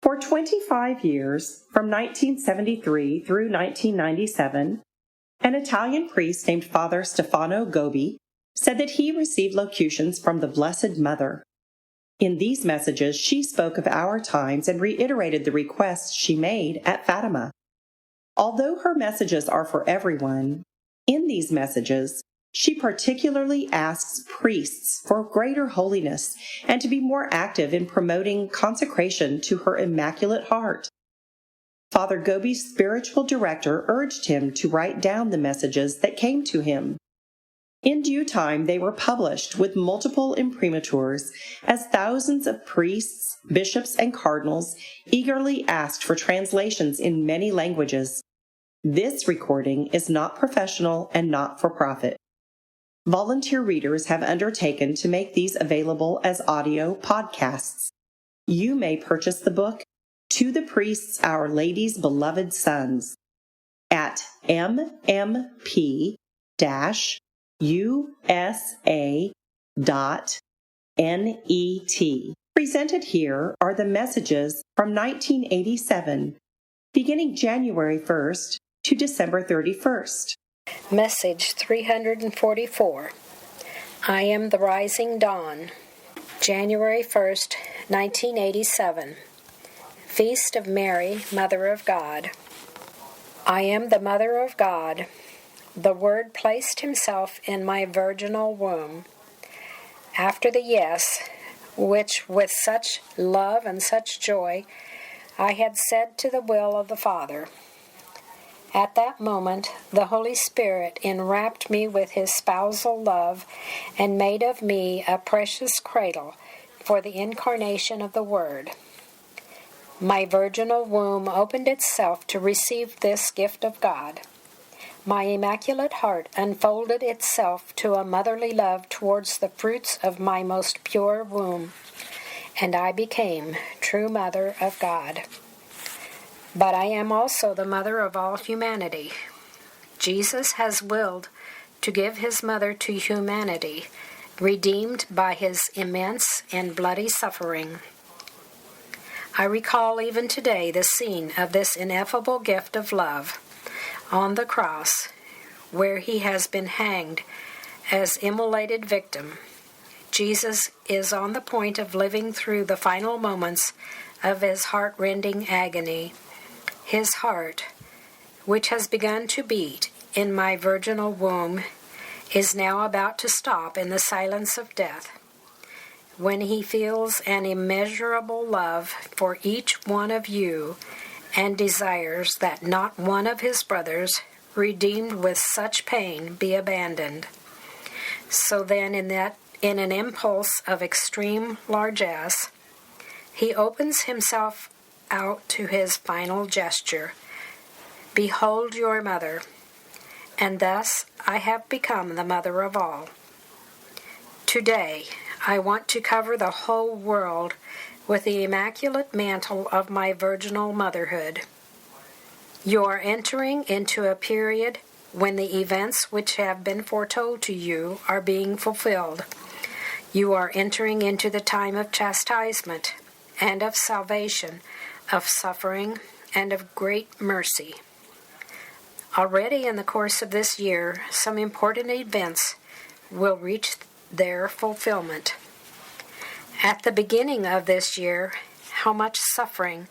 For 25 years, from 1973 through 1997, an Italian priest named Father Stefano Gobbi said that he received locutions from the Blessed Mother. In these messages, she spoke of our times and reiterated the requests she made at Fatima. Although her messages are for everyone, in these messages, she particularly asks priests for greater holiness and to be more active in promoting consecration to her Immaculate Heart. Father Gobbi's spiritual director urged him to write down the messages that came to him. In due time, they were published with multiple imprimaturs as thousands of priests, bishops, and cardinals eagerly asked for translations in many languages. This recording is not professional and not for profit. Volunteer readers have undertaken to make these available as audio podcasts. You may purchase the book To the Priests, Our Lady's Beloved Sons at mmp-usa.net. Presented here are the messages from 1987, beginning January 1st to December 31st. Message 344. I am the rising dawn. January 1st, 1987. Feast of Mary, Mother of God. I am the Mother of God. The Word placed himself in my virginal womb. After the yes, which with such love and such joy I had said to the will of the Father. At that moment, the Holy Spirit enwrapped me with his spousal love and made of me a precious cradle for the incarnation of the Word. My virginal womb opened itself to receive this gift of God. My Immaculate Heart unfolded itself to a motherly love towards the fruits of my most pure womb, and I became true Mother of God. But I am also the mother of all humanity. Jesus has willed to give his mother to humanity, redeemed by his immense and bloody suffering. I recall even today the scene of this ineffable gift of love on the cross, where he has been hanged as immolated victim. Jesus is on the point of living through the final moments of his heart-rending agony. His heart, which has begun to beat in my virginal womb, is now about to stop in the silence of death, when he feels an immeasurable love for each one of you and desires that not one of his brothers, redeemed with such pain, be abandoned. So then, in an impulse of extreme largesse, he opens himself out to his final gesture. Behold your mother, and thus I have become the mother of all. Today, I want to cover the whole world with the immaculate mantle of my virginal motherhood. You are entering into a period when the events which have been foretold to you are being fulfilled. You are entering into the time of chastisement and of salvation, of suffering, and of great mercy. Already in the course of this year, some important events will reach their fulfillment. At the beginning of this year, how much suffering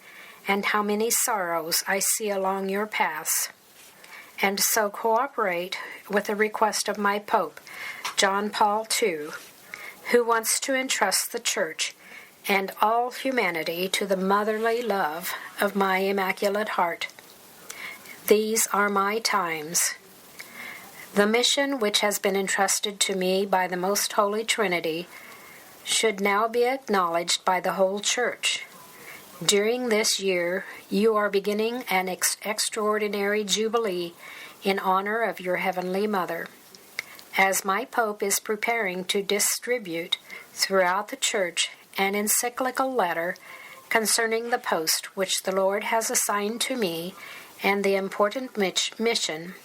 and how many sorrows I see along your paths. And so cooperate with the request of my Pope, John Paul II, who wants to entrust the Church and all humanity to the motherly love of my Immaculate Heart. These are my times. The mission which has been entrusted to me by the Most Holy Trinity should now be acknowledged by the whole Church. During this year, you are beginning an extraordinary jubilee in honor of your Heavenly Mother. As my Pope is preparing to distribute throughout the Church an encyclical letter concerning the post which the Lord has assigned to me and the important mission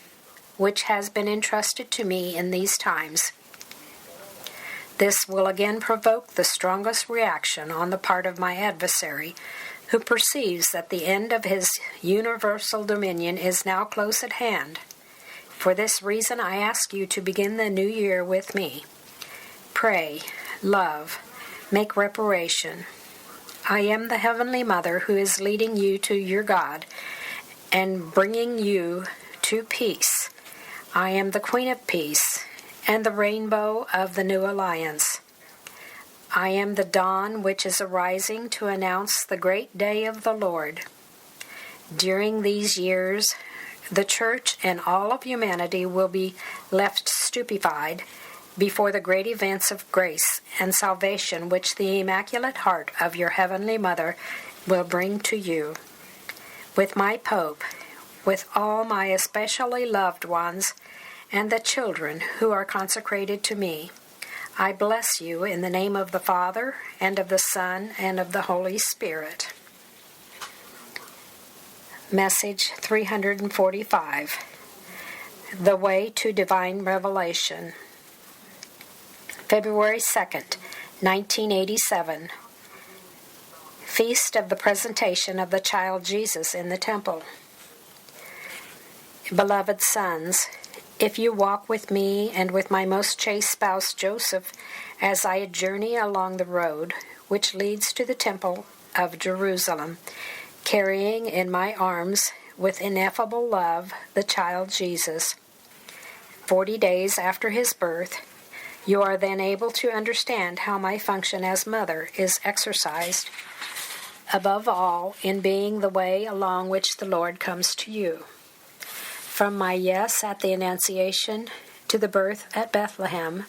which has been entrusted to me in these times. This will again provoke the strongest reaction on the part of my adversary, who perceives that the end of his universal dominion is now close at hand. For this reason I ask you to begin the new year with me. Pray, love, make reparation. I am the Heavenly Mother who is leading you to your God and bringing you to peace. I am the Queen of Peace and the rainbow of the new alliance. I am the dawn which is arising to announce the great day of the Lord. During these years, the Church and all of humanity will be left stupefied before the great events of grace and salvation which the Immaculate Heart of your Heavenly Mother will bring to you. With my Pope, with all my especially loved ones, and the children who are consecrated to me, I bless you in the name of the Father, and of the Son, and of the Holy Spirit. Message 345. The Way to Divine Revelation. February 2nd, 1987. Feast of the Presentation of the Child Jesus in the Temple. Beloved sons, if you walk with me and with my most chaste spouse Joseph as I journey along the road which leads to the Temple of Jerusalem, carrying in my arms with ineffable love the child Jesus, 40 days after his birth, you are then able to understand how my function as mother is exercised, above all, in being the way along which the Lord comes to you. From my yes at the Annunciation to the birth at Bethlehem,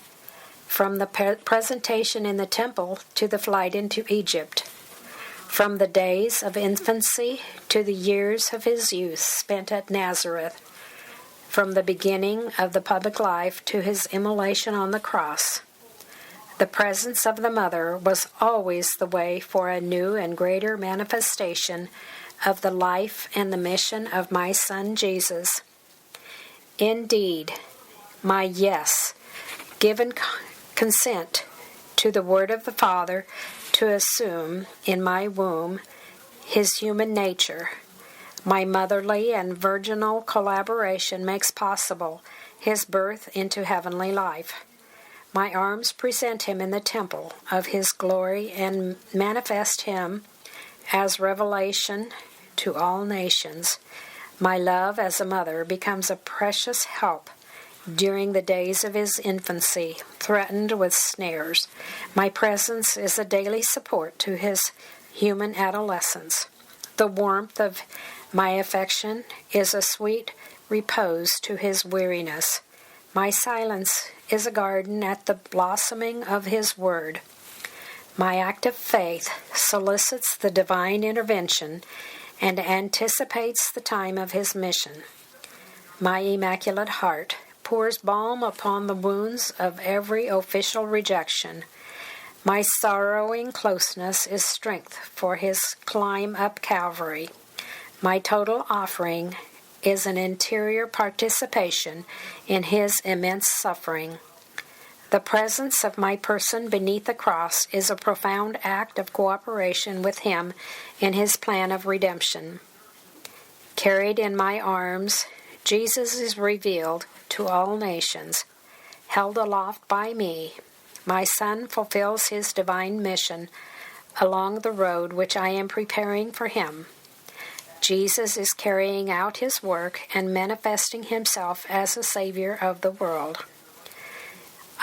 from the presentation in the temple to the flight into Egypt, from the days of infancy to the years of his youth spent at Nazareth, from the beginning of the public life to his immolation on the cross, the presence of the Mother was always the way for a new and greater manifestation of the life and the mission of my Son Jesus. Indeed, my yes, given consent to the word of the Father to assume in my womb his human nature, my motherly and virginal collaboration makes possible his birth into heavenly life. My arms present him in the temple of his glory and manifest him as revelation to all nations. My love as a mother becomes a precious help during the days of his infancy, threatened with snares. My presence is a daily support to his human adolescence. The warmth of my affection is a sweet repose to his weariness. My silence is a garden at the blossoming of his word. My active faith solicits the divine intervention and anticipates the time of his mission. My Immaculate Heart pours balm upon the wounds of every official rejection. My sorrowing closeness is strength for his climb up Calvary. My total offering is an interior participation in his immense suffering. The presence of my person beneath the cross is a profound act of cooperation with him in his plan of redemption. Carried in my arms, Jesus is revealed to all nations. Held aloft by me, my Son fulfills his divine mission along the road which I am preparing for him. Jesus is carrying out his work and manifesting himself as a Savior of the world.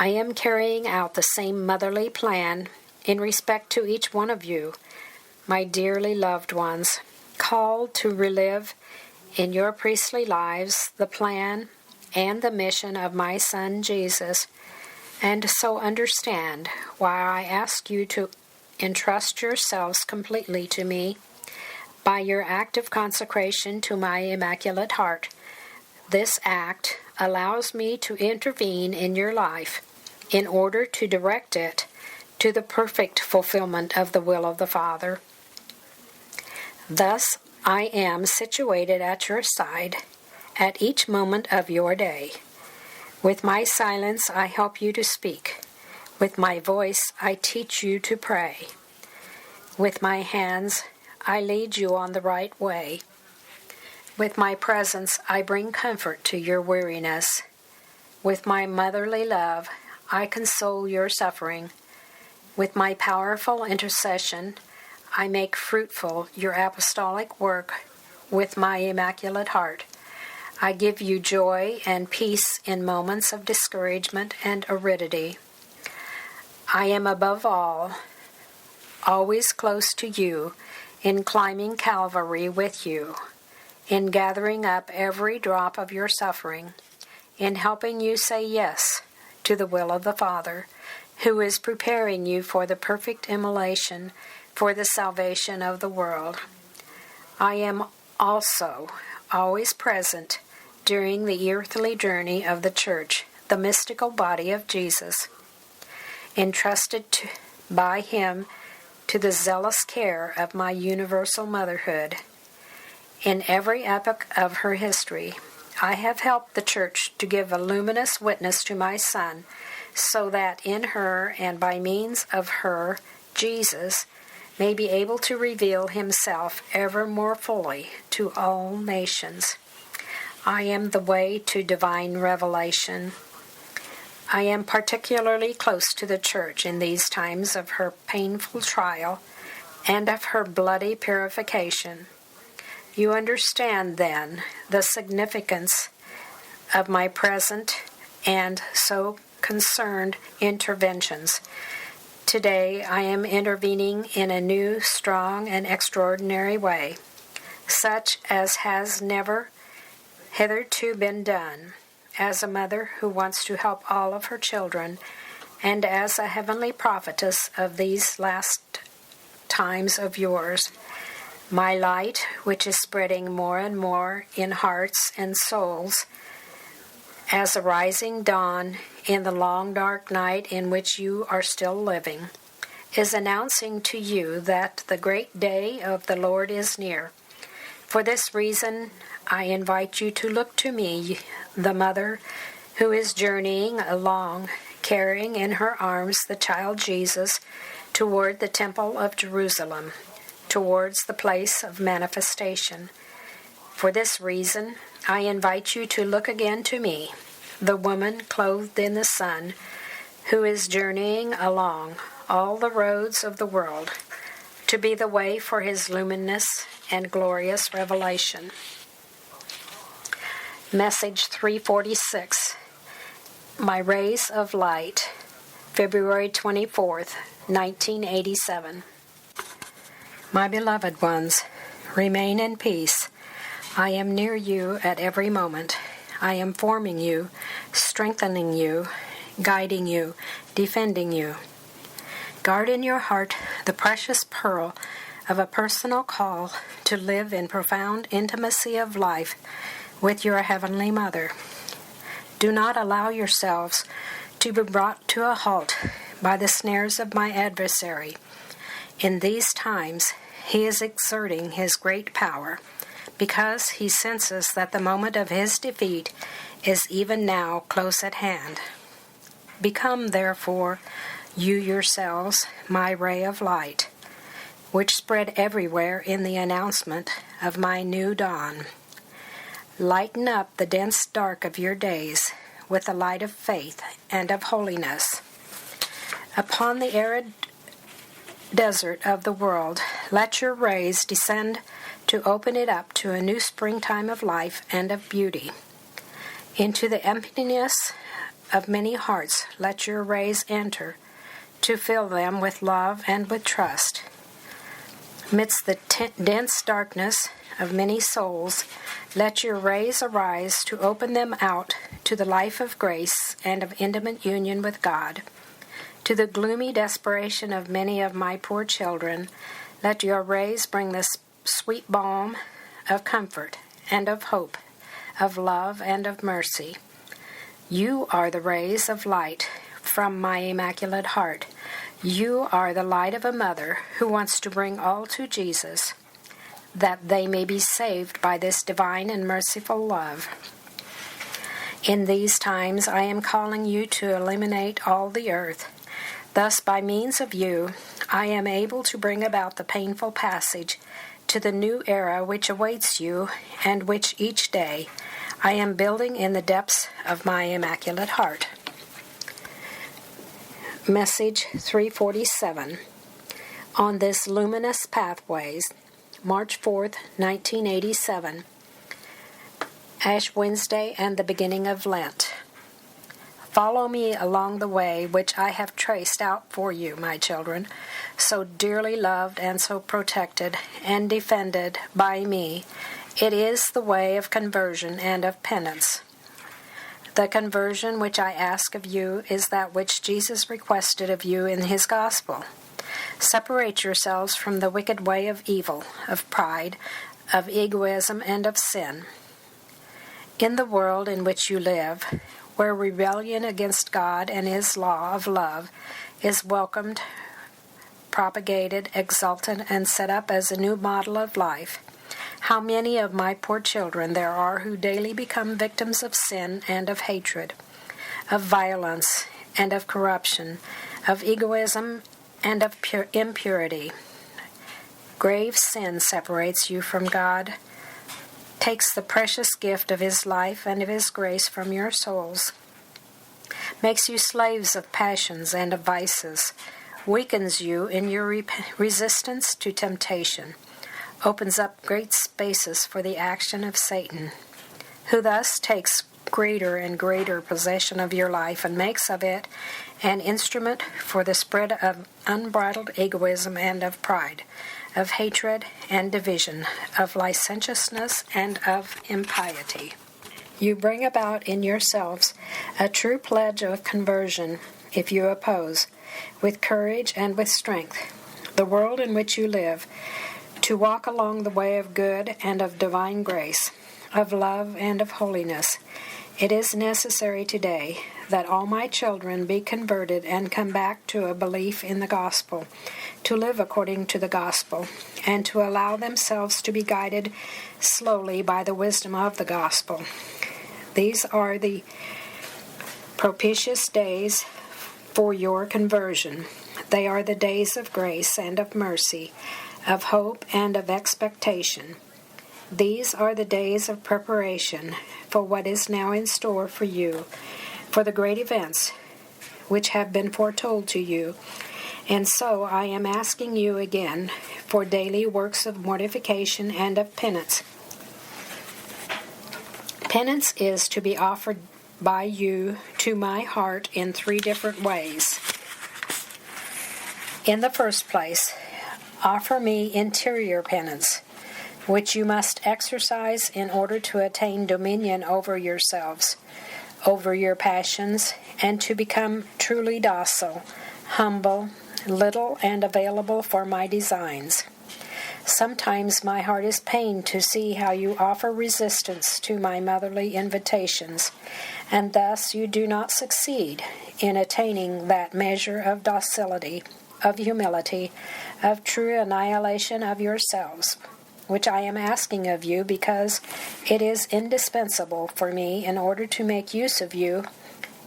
I am carrying out the same motherly plan in respect to each one of you, my dearly loved ones, called to relive in your priestly lives the plan and the mission of my Son Jesus, and so understand why I ask you to entrust yourselves completely to me by your act of consecration to my Immaculate Heart. This act allows me to intervene in your life in order to direct it to the perfect fulfillment of the will of the Father. Thus, I am situated at your side at each moment of your day. With my silence, I help you to speak. With my voice, I teach you to pray. With my hands, I lead you on the right way. With my presence, I bring comfort to your weariness. With my motherly love, I console your suffering. With my powerful intercession, I make fruitful your apostolic work. With my immaculate heart, I give you joy and peace in moments of discouragement and aridity. I am above all, always close to you, in climbing Calvary with you, in gathering up every drop of your suffering, in helping you say yes to the will of the Father, who is preparing you for the perfect immolation for the salvation of the world. I am also always present during the earthly journey of the Church, the mystical body of Jesus, entrusted by Him to the zealous care of my universal motherhood. In every epoch of her history, I have helped the Church to give a luminous witness to my Son, so that in her and by means of her, Jesus may be able to reveal Himself ever more fully to all nations. I am the way to divine revelation. I am particularly close to the Church in these times of her painful trial and of her bloody purification. You understand, then, the significance of my present and so concerned interventions. Today I am intervening in a new, strong, and extraordinary way, such as has never hitherto been done, as a mother who wants to help all of her children, and as a heavenly prophetess of these last times of yours. My light, which is spreading more and more in hearts and souls, as a rising dawn in the long dark night in which you are still living, is announcing to you that the great day of the Lord is near. For this reason, I invite you to look to me, the mother who is journeying along, carrying in her arms the child Jesus toward the Temple of Jerusalem, towards the place of manifestation. For this reason, I invite you to look again to me, the woman clothed in the sun, who is journeying along all the roads of the world, to be the way for His luminous and glorious revelation. Message 346, My Rays of Light, February 24th, 1987. My beloved ones, remain in peace. I am near you at every moment. I am forming you, strengthening you, guiding you, defending you. Guard in your heart the precious pearl of a personal call to live in profound intimacy of life with your Heavenly Mother. Do not allow yourselves to be brought to a halt by the snares of my adversary. In these times, he is exerting his great power, because he senses that the moment of his defeat is even now close at hand. Become, therefore, you yourselves my ray of light, which spread everywhere in the announcement of my new dawn. Lighten up the dense dark of your days with the light of faith and of holiness. Upon the arid desert of the world, let your rays descend to open it up to a new springtime of life and of beauty. Into the emptiness of many hearts, let your rays enter to fill them with love and with trust. Amidst the dense darkness of many souls, let your rays arise to open them out to the life of grace and of intimate union with God. To the gloomy desperation of many of my poor children, let your rays bring the sweet balm of comfort and of hope, of love and of mercy. You are the rays of light from my immaculate heart. You are the light of a mother who wants to bring all to Jesus, that they may be saved by this divine and merciful love. In these times I am calling you to illuminate all the earth. Thus, by means of you, I am able to bring about the painful passage to the new era which awaits you and which each day I am building in the depths of my Immaculate Heart. Message 347. On this luminous pathways, March 4th, 1987, Ash Wednesday and the beginning of Lent. Follow me along the way which I have traced out for you, my children, so dearly loved and so protected and defended by me. It is the way of conversion and of penance. The conversion which I ask of you is that which Jesus requested of you in his gospel. Separate yourselves from the wicked way of evil, of pride, of egoism, and of sin. In the world in which you live, where rebellion against God and his law of love is welcomed, propagated, exalted, and set up as a new model of life, how many of my poor children there are who daily become victims of sin and of hatred, of violence and of corruption, of egoism and of impurity. Grave sin separates you from God, takes the precious gift of his life and of his grace from your souls, makes you slaves of passions and of vices, weakens you in your resistance to temptation, opens up great spaces for the action of Satan, who thus takes greater and greater possession of your life and makes of it an instrument for the spread of unbridled egoism and of pride, of hatred and division, of licentiousness and of impiety. You bring about in yourselves a true pledge of conversion if you oppose, with courage and with strength, the world in which you live, to walk along the way of good and of divine grace, of love and of holiness. It is necessary today that all my children be converted and come back to a belief in the gospel, to live according to the gospel, and to allow themselves to be guided slowly by the wisdom of the gospel. These are the propitious days for your conversion. They are the days of grace and of mercy, of hope and of expectation. These are the days of preparation for what is now in store for you, for the great events which have been foretold to you. And so I am asking you again for daily works of mortification and of penance. Penance is to be offered by you to my heart in 3 different ways. In the first place, offer me interior penance, which you must exercise in order to attain dominion over yourselves, over your passions, and to become truly docile, humble, little, and available for my designs. Sometimes my heart is pained to see how you offer resistance to my motherly invitations, and thus you do not succeed in attaining that measure of docility, of humility, of true annihilation of yourselves, which I am asking of you because it is indispensable for me in order to make use of you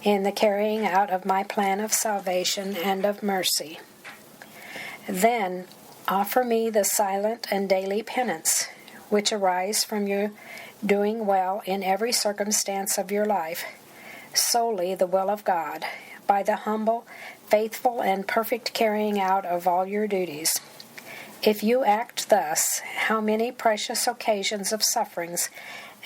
in the carrying out of my plan of salvation and of mercy. Then offer me the silent and daily penance, which arise from your doing well in every circumstance of your life, solely the will of God, by the humble, faithful, and perfect carrying out of all your duties. If you act thus, how many precious occasions of sufferings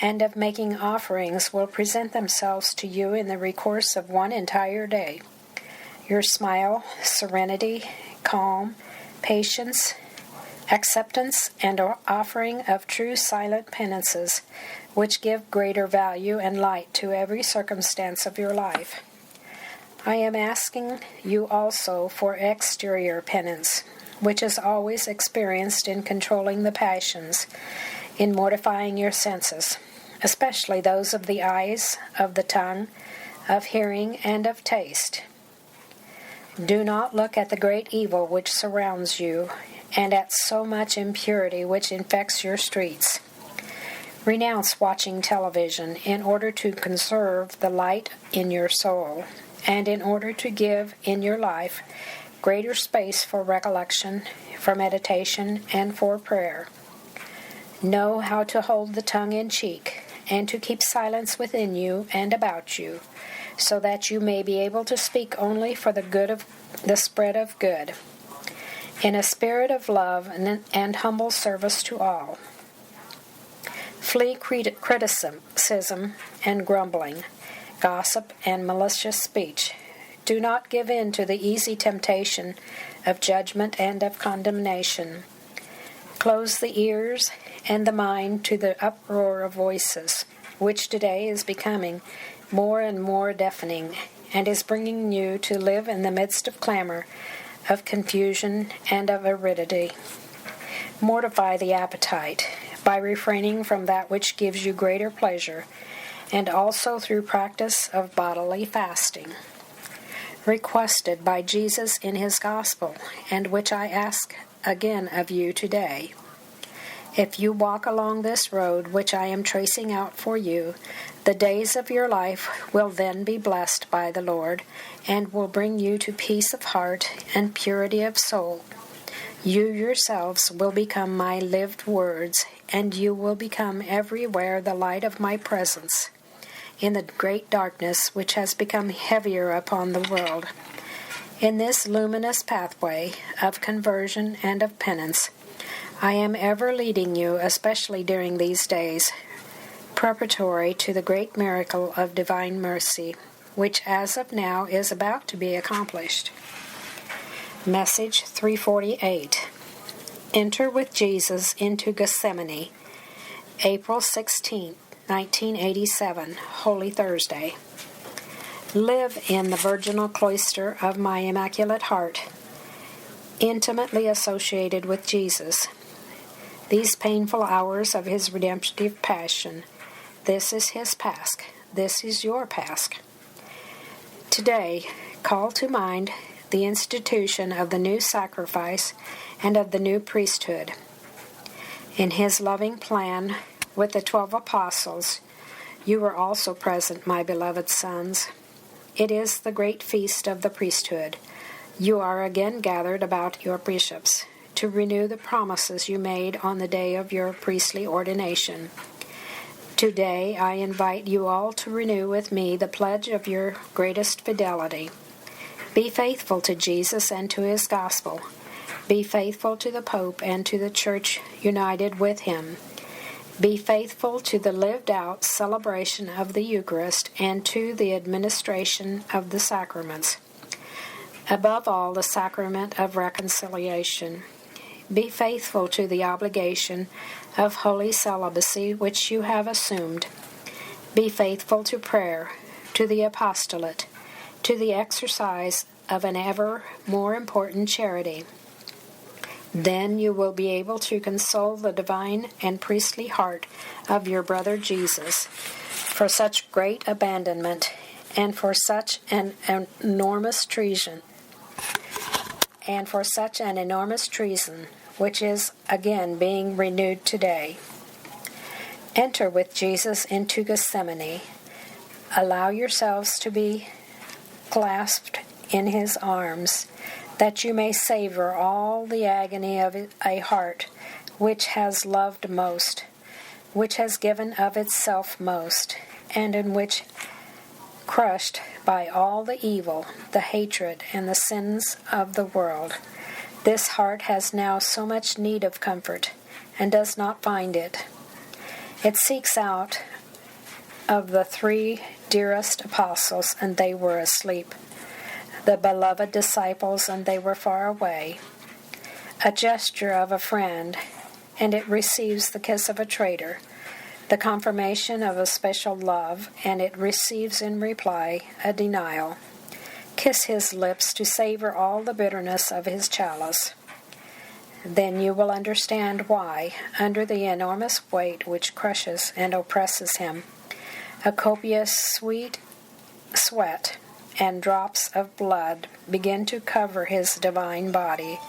and of making offerings will present themselves to you in the recourse of one entire day. Your smile, serenity, calm, patience, acceptance, and offering of true silent penances, which give greater value and light to every circumstance of your life. I am asking you also for exterior penance, which is always experienced in controlling the passions, in mortifying your senses, especially those of the eyes, of the tongue, of hearing, and of taste. Do not look at the great evil which surrounds you, and at so much impurity which infects your streets. Renounce watching television in order to conserve the light in your soul, and in order to give in your life greater space for recollection, for meditation, and for prayer. Know how to hold the tongue in cheek, and to keep silence within you and about you, so that you may be able to speak only for the good of the spread of good, in a spirit of love and humble service to all. Flee criticism and grumbling, gossip and malicious speech. Do not give in to the easy temptation of judgment and of condemnation. Close the ears and the mind to the uproar of voices, which today is becoming more and more deafening, and is bringing you to live in the midst of clamor, of confusion, and of aridity. Mortify the appetite by refraining from that which gives you greater pleasure, and also through practice of bodily fasting, requested by Jesus in his gospel, and which I ask again of you today. If you walk along this road which I am tracing out for you, the days of your life will then be blessed by the Lord, and will bring you to peace of heart and purity of soul. You yourselves will become my lived words, and you will become everywhere the light of my presence, in the great darkness which has become heavier upon the world. In this luminous pathway of conversion and of penance, I am ever leading you, especially during these days, preparatory to the great miracle of divine mercy, which as of now is about to be accomplished. Message 348. Enter with Jesus into Gethsemane, April 16, 1987, Holy Thursday. Live in the virginal cloister of my Immaculate Heart, intimately associated with Jesus. These painful hours of his redemptive passion, this is his Pasch, this is your Pasch. Today, call to mind the institution of the new sacrifice and of the new priesthood. In his loving plan with the 12 apostles, you were also present, my beloved sons. It is the great feast of the priesthood. You are again gathered about your bishops to renew the promises you made on the day of your priestly ordination. Today I invite you all to renew with me the pledge of your greatest fidelity. Be faithful to Jesus and to his gospel. Be faithful to the Pope and to the Church united with him. Be faithful to the lived-out celebration of the Eucharist and to the administration of the sacraments. Above all, the sacrament of reconciliation. Be faithful to the obligation of holy celibacy which you have assumed. Be faithful to prayer, to the apostolate, to the exercise of an ever more important charity. Then you will be able to console the divine and priestly heart of your brother Jesus for such great abandonment and for such an enormous treason, which is again being renewed today. Enter with Jesus into Gethsemane. Allow yourselves to be clasped in his arms, that you may savor all the agony of a heart which has loved most, which has given of itself most, and in which, crushed by all the evil, the hatred, and the sins of the world, this heart has now so much need of comfort, and does not find it. It seeks out of the 3 dearest apostles, and they were asleep. The beloved disciples, and they were far away. A gesture of a friend, and it receives the kiss of a traitor. The confirmation of a special love, and it receives in reply a denial. Kiss his lips to savor all the bitterness of his chalice. Then you will understand why, under the enormous weight which crushes and oppresses him, a copious sweet sweat and drops of blood begin to cover his divine body,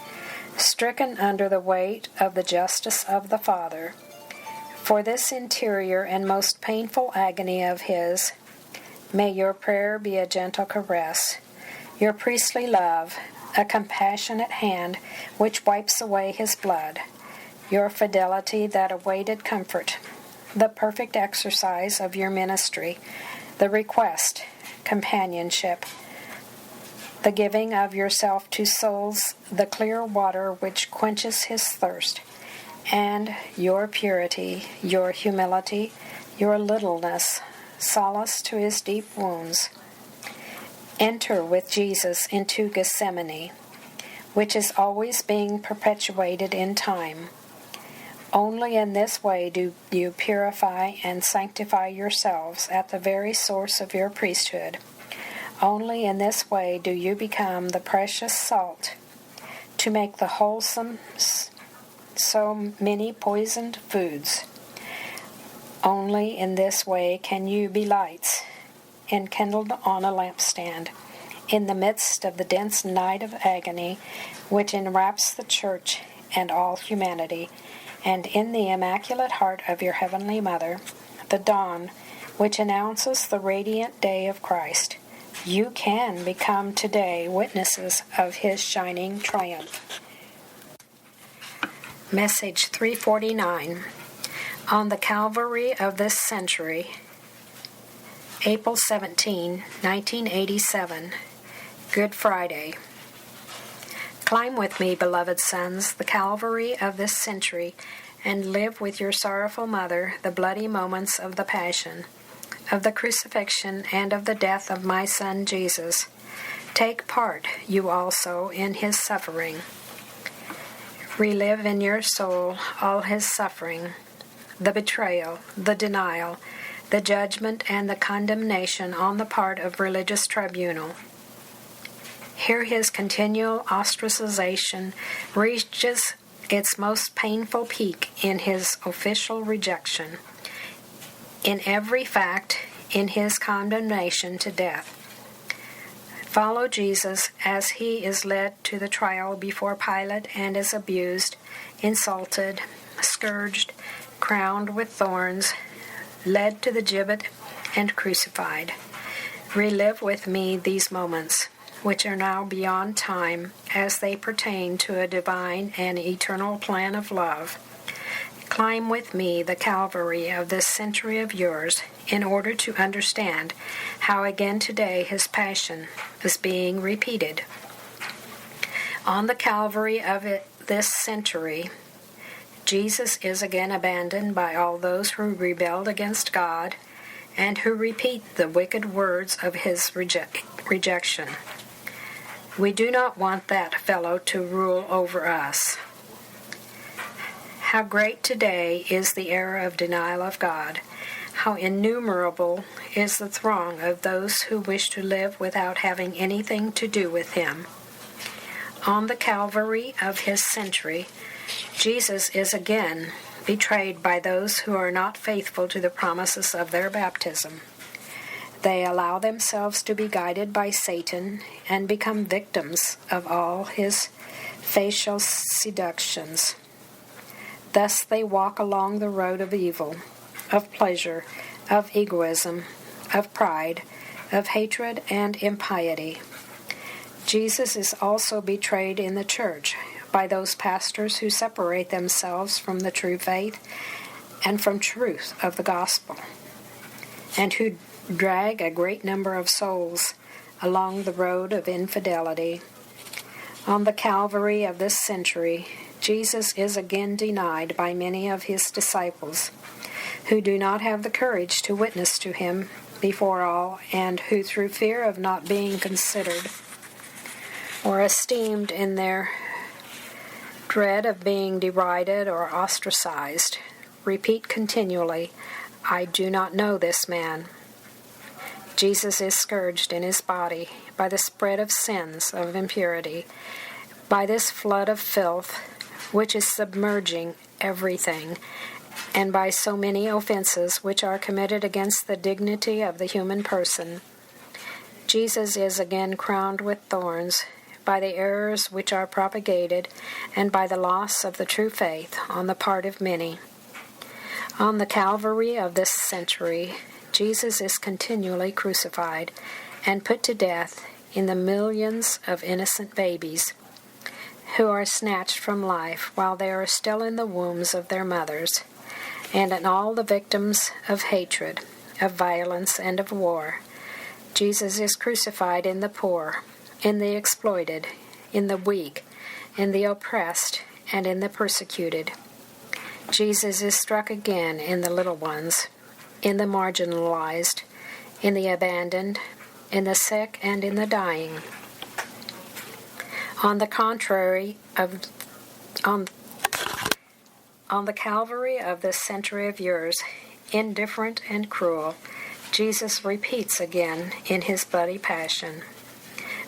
stricken under the weight of the justice of the Father. For this interior and most painful agony of his, may your prayer be a gentle caress, your priestly love a compassionate hand which wipes away his blood. your fidelity that awaited comfort, the perfect exercise of your ministry, the request, companionship, the giving of yourself to souls, the clear water which quenches his thirst, and your purity, your humility, your littleness, solace to his deep wounds. Enter with Jesus into Gethsemane, which is always being perpetuated in time. Only in this way do you purify and sanctify yourselves at the very source of your priesthood. Only in this way do you become the precious salt to make the wholesome so many poisoned foods. Only in this way can you be lights enkindled on a lampstand in the midst of the dense night of agony which enwraps the church and all humanity, and in the immaculate heart of your heavenly Mother, the dawn which announces the radiant day of Christ. You can become today witnesses of his shining triumph. Message 349. On the Calvary of this century, April 17, 1987, Good Friday. Climb with me, beloved sons, the Calvary of this century, and live with your sorrowful mother the bloody moments of the Passion, of the crucifixion, and of the death of my son Jesus. Take part, you also, in his suffering. Relive in your soul all his suffering, the betrayal, the denial, the judgment, and the condemnation on the part of religious tribunal. Here his continual ostracization reaches its most painful peak in his official rejection. In every fact, in his condemnation to death. Follow Jesus as he is led to the trial before Pilate and is abused, insulted, scourged, crowned with thorns, led to the gibbet, and crucified. Relive with me these moments, which are now beyond time, as they pertain to a divine and eternal plan of love. Climb with me the Calvary of this century of yours in order to understand how again today his passion is being repeated. On the Calvary of this century, Jesus is again abandoned by all those who rebelled against God and who repeat the wicked words of his rejection. We do not want that fellow to rule over us. How great today is the era of denial of God. How innumerable is the throng of those who wish to live without having anything to do with him. On the Calvary of his century, Jesus is again betrayed by those who are not faithful to the promises of their baptism. They allow themselves to be guided by Satan and become victims of all his facial seductions. Thus they walk along the road of evil, of pleasure, of egoism, of pride, of hatred and impiety. Jesus is also betrayed in the church by those pastors who separate themselves from the true faith and from truth of the gospel, and who drag a great number of souls along the road of infidelity. On the Calvary of this century, Jesus is again denied by many of his disciples, who do not have the courage to witness to him before all, and who, through fear of not being considered or esteemed in their dread of being derided or ostracized, repeat continually, "I do not know this man." Jesus is scourged in his body by the spread of sins of impurity, by this flood of filth which is submerging everything, and by so many offenses which are committed against the dignity of the human person. Jesus is again crowned with thorns by the errors which are propagated and by the loss of the true faith on the part of many. On the Calvary of this century, Jesus is continually crucified and put to death in the millions of innocent babies who are snatched from life while they are still in the wombs of their mothers, and on all the victims of hatred, of violence, and of war. Jesus is crucified in the poor, in the exploited, in the weak, in the oppressed, and in the persecuted. Jesus is struck again in the little ones, in the marginalized, in the abandoned, in the sick, and in the dying. On the contrary on the Calvary of this century of yours, indifferent and cruel, Jesus repeats again in his bloody passion.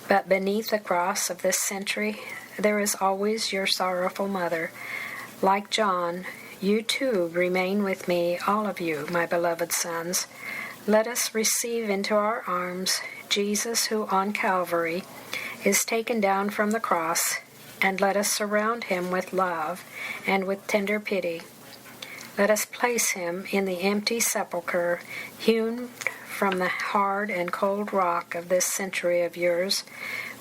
But beneath the cross of this century, there is always your sorrowful mother. Like John, you too remain with me, all of you, my beloved sons. Let us receive into our arms Jesus, who on Calvary is taken down from the cross, and let us surround him with love and with tender pity. Let us place him in the empty sepulchre hewn from the hard and cold rock of this century of yours,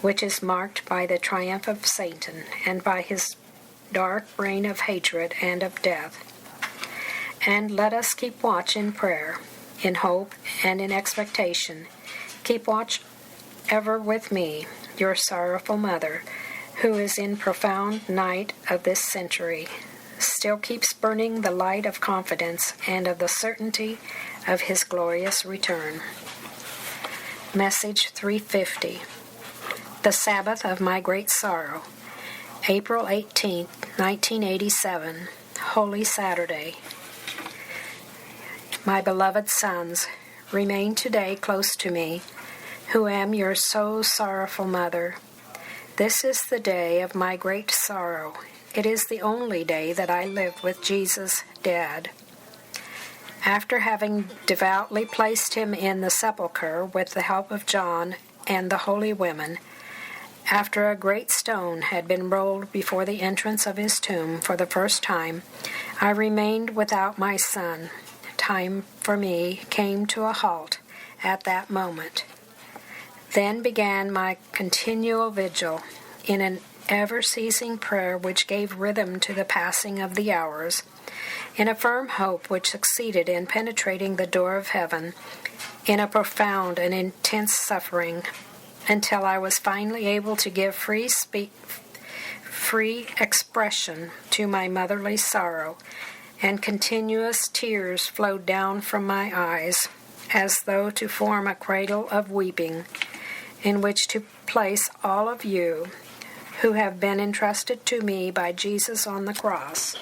which is marked by the triumph of Satan and by his dark reign of hatred and of death. And let us keep watch in prayer, in hope, and in expectation. Keep watch ever with me, your sorrowful mother, who is in profound night of this century, still keeps burning the light of confidence and of the certainty of his glorious return. Message 350. The Sabbath of My Great Sorrow. April 18, 1987. Holy Saturday. My beloved sons, remain today close to me, who am your so sorrowful mother. This is the day of my great sorrow. It is the only day that I lived with Jesus dead. After having devoutly placed him in the sepulchre with the help of John and the holy women, after a great stone had been rolled before the entrance of his tomb for the first time, I remained without my son. Time for me came to a halt at that moment. Then began my continual vigil in an ever-ceasing prayer which gave rhythm to the passing of the hours, in a firm hope which succeeded in penetrating the door of heaven, in a profound and intense suffering, until I was finally able to give free expression to my motherly sorrow, and continuous tears flowed down from my eyes, as though to form a cradle of weeping, in which to place all of you who have been entrusted to me by Jesus on the cross.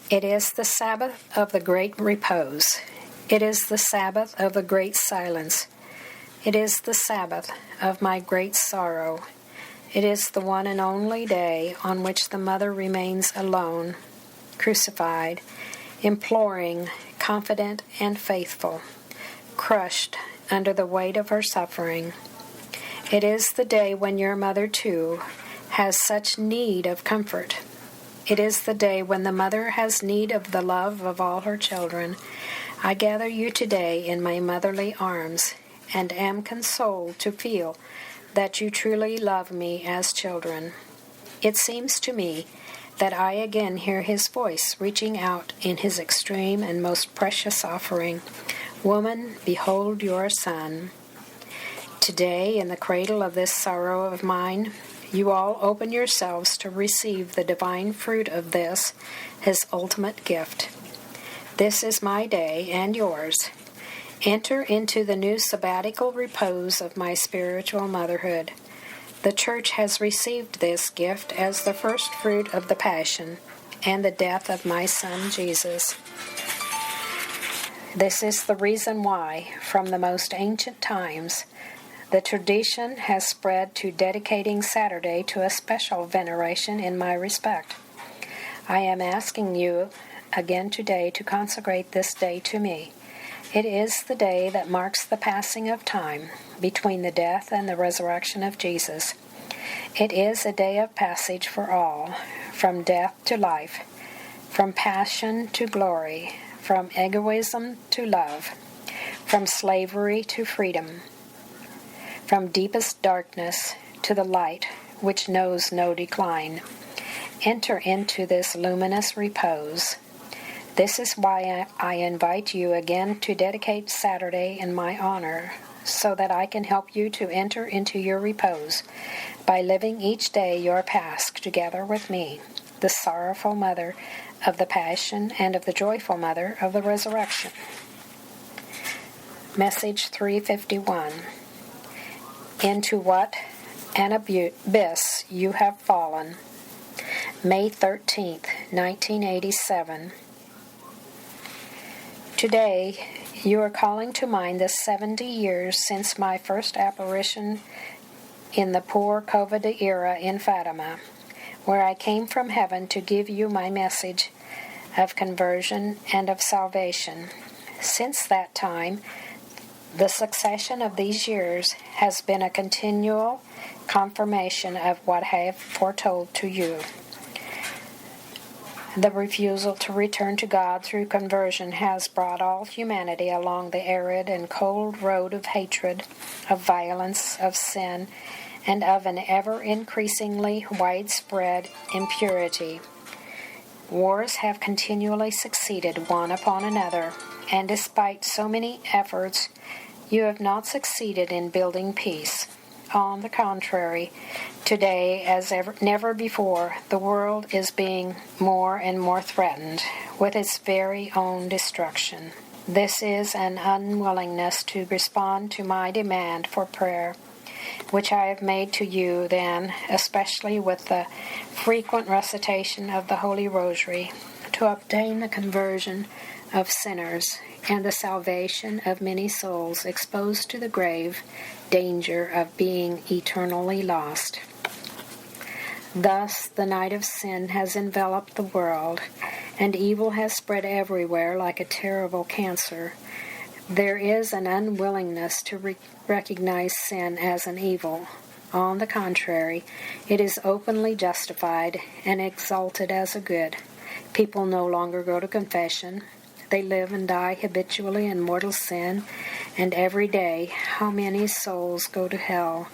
It is the Sabbath of the great repose. It is the Sabbath of the great silence. It is the Sabbath of my great sorrow. It is the one and only day on which the mother remains alone, crucified, imploring, confident, and faithful, crushed under the weight of her suffering. It is the day when your mother, too, has such need of comfort. It is the day when the mother has need of the love of all her children. I gather you today in my motherly arms, and am consoled to feel that you truly love me as children. It seems to me that I again hear his voice reaching out in his extreme and most precious offering, "Woman, behold your son." Today, in the cradle of this sorrow of mine, you all open yourselves to receive the divine fruit of this, his ultimate gift. This is my day and yours. Enter into the new sabbatical repose of my spiritual motherhood. The Church has received this gift as the first fruit of the Passion and the death of my Son Jesus. This is the reason why, from the most ancient times, the tradition has spread to dedicating Saturday to a special veneration in my respect. I am asking you again today to consecrate this day to me. It is the day that marks the passing of time between the death and the resurrection of Jesus. It is a day of passage for all, from death to life, from passion to glory, from egoism to love, from slavery to freedom, from deepest darkness to the light which knows no decline, Enter into this luminous repose. This is why I invite you again to dedicate Saturday in my honor, so that I can help you to enter into your repose by living each day your Pasch together with me, the sorrowful mother of the Passion and of the joyful mother of the Resurrection. Message 351. Into what an abyss you have fallen. May 13th, 1987. Today, you are calling to mind the 70 years since my first apparition in the poor COVID era in Fatima, where I came from heaven to give you my message of conversion and of salvation. Since that time, the succession of these years has been a continual confirmation of what I have foretold to you. The refusal to return to God through conversion has brought all humanity along the arid and cold road of hatred, of violence, of sin, and of an ever-increasingly widespread impurity. Wars have continually succeeded one upon another, and despite so many efforts, you have not succeeded in building peace. On the contrary, today, as never before, the world is being more and more threatened with its very own destruction. This is an unwillingness to respond to my demand for prayer, which I have made to you then, especially with the frequent recitation of the Holy Rosary, to obtain the conversion of sinners and the salvation of many souls exposed to the grave danger of being eternally lost. Thus, the night of sin has enveloped the world, and evil has spread everywhere like a terrible cancer. There is an unwillingness to recognize sin as an evil. On the contrary, it is openly justified and exalted as a good. People no longer go to confession. They live and die habitually in mortal sin, and every day how many souls go to hell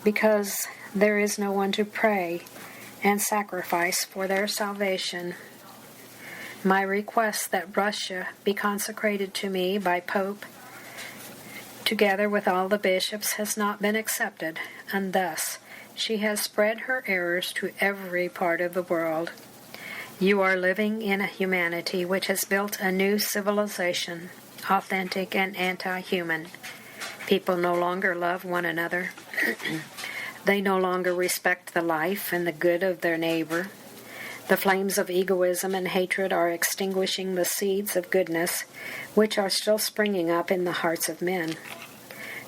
because there is no one to pray and sacrifice for their salvation. My request that Russia be consecrated to me by Pope, together with all the bishops, has not been accepted, and thus she has spread her errors to every part of the world. You are living in a humanity which has built a new civilization, authentic and anti-human. People no longer love one another. They no longer respect the life and the good of their neighbor. The flames of egoism and hatred are extinguishing the seeds of goodness, which are still springing up in the hearts of men.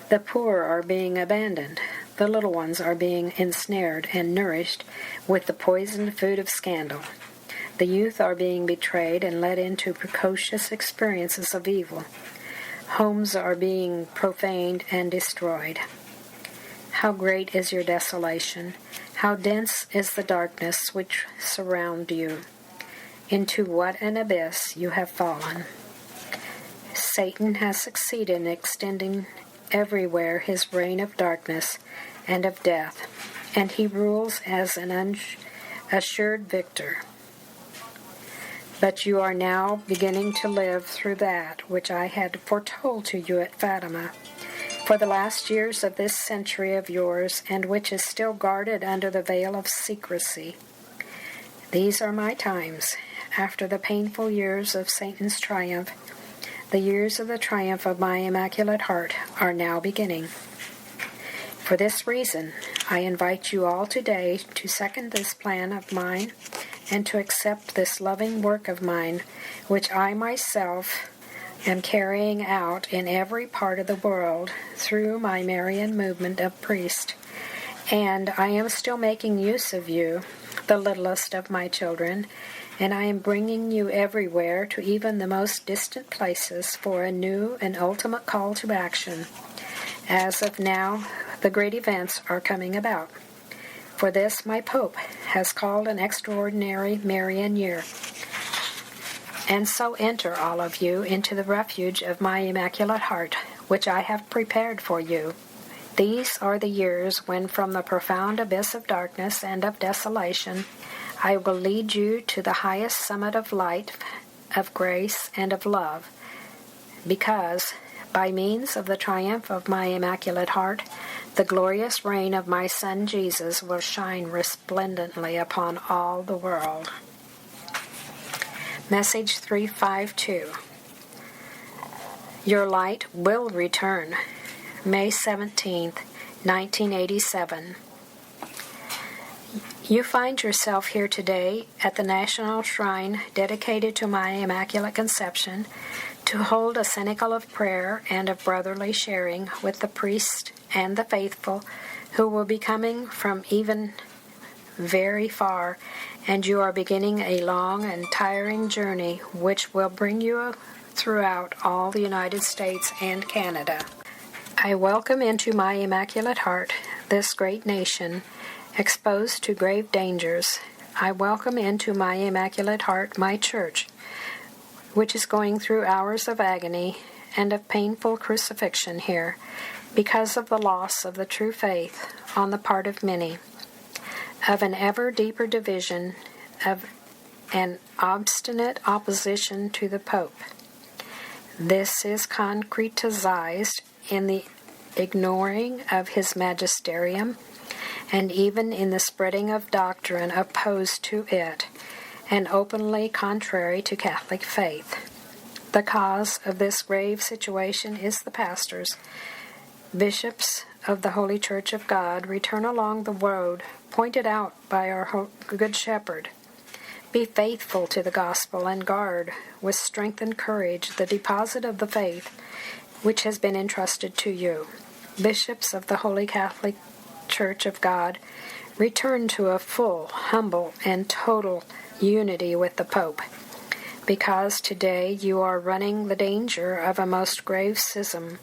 The poor are being abandoned. The little ones are being ensnared and nourished with the poisoned food of scandal. The youth are being betrayed and led into precocious experiences of evil. Homes are being profaned and destroyed. How great is your desolation! How dense is the darkness which surrounds you! Into what an abyss you have fallen! Satan has succeeded in extending everywhere his reign of darkness and of death, and he rules as an assured victor. But you are now beginning to live through that which I had foretold to you at Fatima for the last years of this century of yours, and which is still guarded under the veil of secrecy. These are my times. After the painful years of Satan's triumph, the years of the triumph of my Immaculate Heart are now beginning. For this reason, I invite you all today to second this plan of mine and to accept this loving work of mine, which I myself am carrying out in every part of the world through my Marian movement of priest. And I am still making use of you, the littlest of my children, and I am bringing you everywhere to even the most distant places for a new and ultimate call to action. As of now, the great events are coming about. For this, my Pope has called an extraordinary Marian year. And so enter all of you into the refuge of my Immaculate Heart, which I have prepared for you. These are the years when from the profound abyss of darkness and of desolation I will lead you to the highest summit of light, of grace, and of love, because, by means of the triumph of my Immaculate Heart, the glorious reign of my Son Jesus will shine resplendently upon all the world. Message 352. Your light will return. May 17th, 1987. You find yourself here today at the National Shrine dedicated to my Immaculate Conception to hold a cenacle of prayer and of brotherly sharing with the priest and the faithful who will be coming from even very far, and you are beginning a long and tiring journey which will bring you throughout all the United States and Canada. I welcome into my Immaculate Heart this great nation, exposed to grave dangers. I welcome into my Immaculate Heart my Church, which is going through hours of agony and of painful crucifixion here, because of the loss of the true faith on the part of many, of an ever deeper division, of an obstinate opposition to the Pope. This is concretized in the ignoring of his magisterium, and even in the spreading of doctrine opposed to it, and openly contrary to Catholic faith. The cause of this grave situation is the pastors, bishops of the Holy Church of God, return along the road pointed out by our Good Shepherd. Be faithful to the gospel and guard with strength and courage the deposit of the faith which has been entrusted to you. Bishops of the Holy Catholic Church of God, return to a full, humble, and total unity with the Pope, because today you are running the danger of a most grave schism,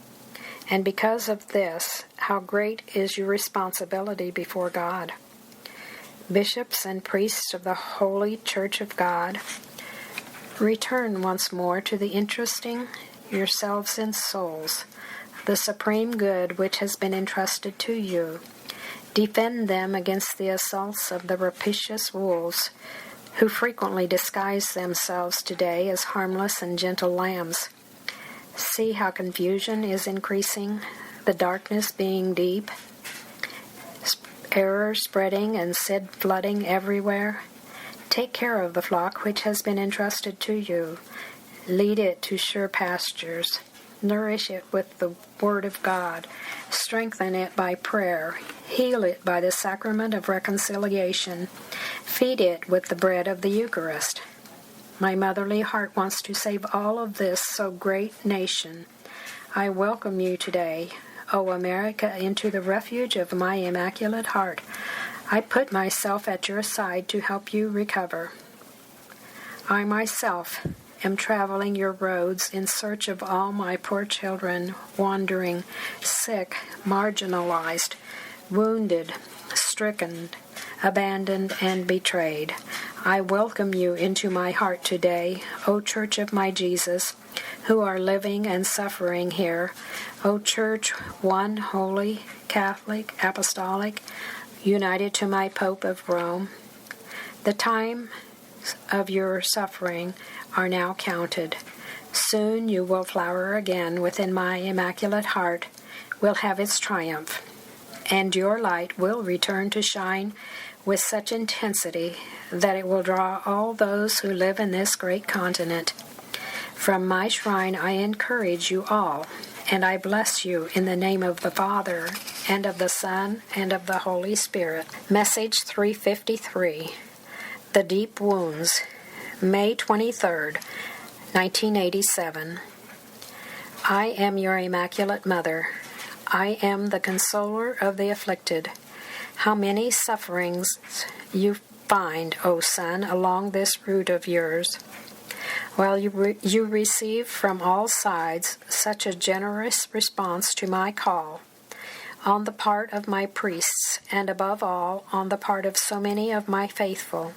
and because of this, how great is your responsibility before God. Bishops and priests of the Holy Church of God, return once more to the interesting yourselves in souls, the supreme good which has been entrusted to you. Defend them against the assaults of the rapacious wolves, who frequently disguise themselves today as harmless and gentle lambs. See how confusion is increasing, the darkness being deep, error spreading and sin flooding everywhere. Take care of the flock which has been entrusted to you. Lead it to sure pastures. Nourish it with the Word of God. Strengthen it by prayer. Heal it by the sacrament of reconciliation. Feed it with the bread of the Eucharist. My motherly heart wants to save all of this so great nation. I welcome you today, O America, into the refuge of my Immaculate Heart. I put myself at your side to help you recover. I myself am traveling your roads in search of all my poor children, wandering, sick, marginalized, wounded, stricken, abandoned, and betrayed. I welcome you into my heart today, O Church of my Jesus, who are living and suffering here, O Church, one, holy, Catholic, apostolic, united to my Pope of Rome. The time of your suffering are now counted. Soon you will flower again within my Immaculate Heart, will have its triumph, and your light will return to shine with such intensity that it will draw all those who live in this great continent. From my shrine I encourage you all, and I bless you in the name of the Father, and of the Son, and of the Holy Spirit. Message 353. The Deep Wounds, May 23rd, 1987. I am your Immaculate Mother. I am the consoler of the afflicted. How many sufferings you find, O Son, along this route of yours. While you receive from all sides such a generous response to my call, on the part of my priests, and above all, on the part of so many of my faithful,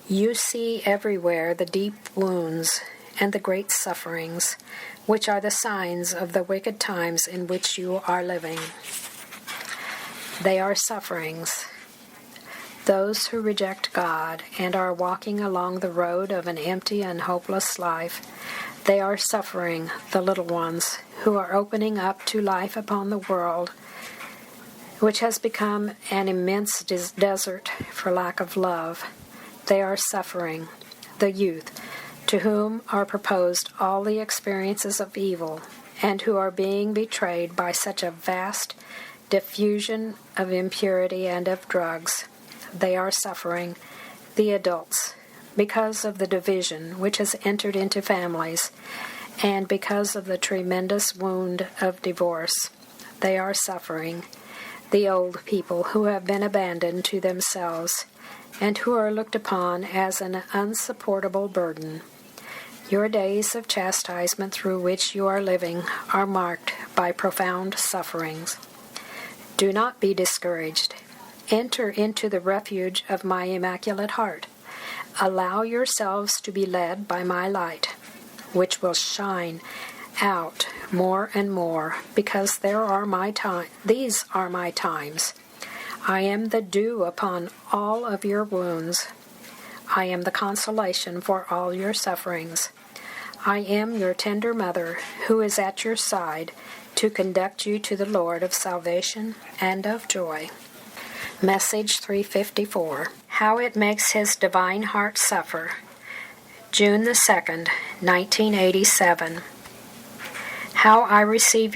you see everywhere the deep wounds and the great sufferings, which are the signs of the wicked times in which you are living. They are sufferings, Those who reject God and are walking along the road of an empty and hopeless life, they are suffering, the little ones, who are opening up to life upon the world, which has become an immense desert for lack of love. They are suffering, the youth, to whom are proposed all the experiences of evil, and who are being betrayed by such a vast diffusion of impurity and of drugs. They are suffering, the adults, because of the division which has entered into families, and because of the tremendous wound of divorce. They are suffering, the old people who have been abandoned to themselves, and who are looked upon as an unsupportable burden. Your days of chastisement through which you are living are marked by profound sufferings. Do not be discouraged. Enter into the refuge of my Immaculate Heart. Allow yourselves to be led by my light, which will shine out more and more, because these are my times. I am the dew upon all of your wounds. I am the consolation for all your sufferings. I am your tender mother, who is at your side to conduct you to the Lord of salvation and of joy. Message 354. How it makes his divine heart suffer. June the 2nd, 1987. How I receive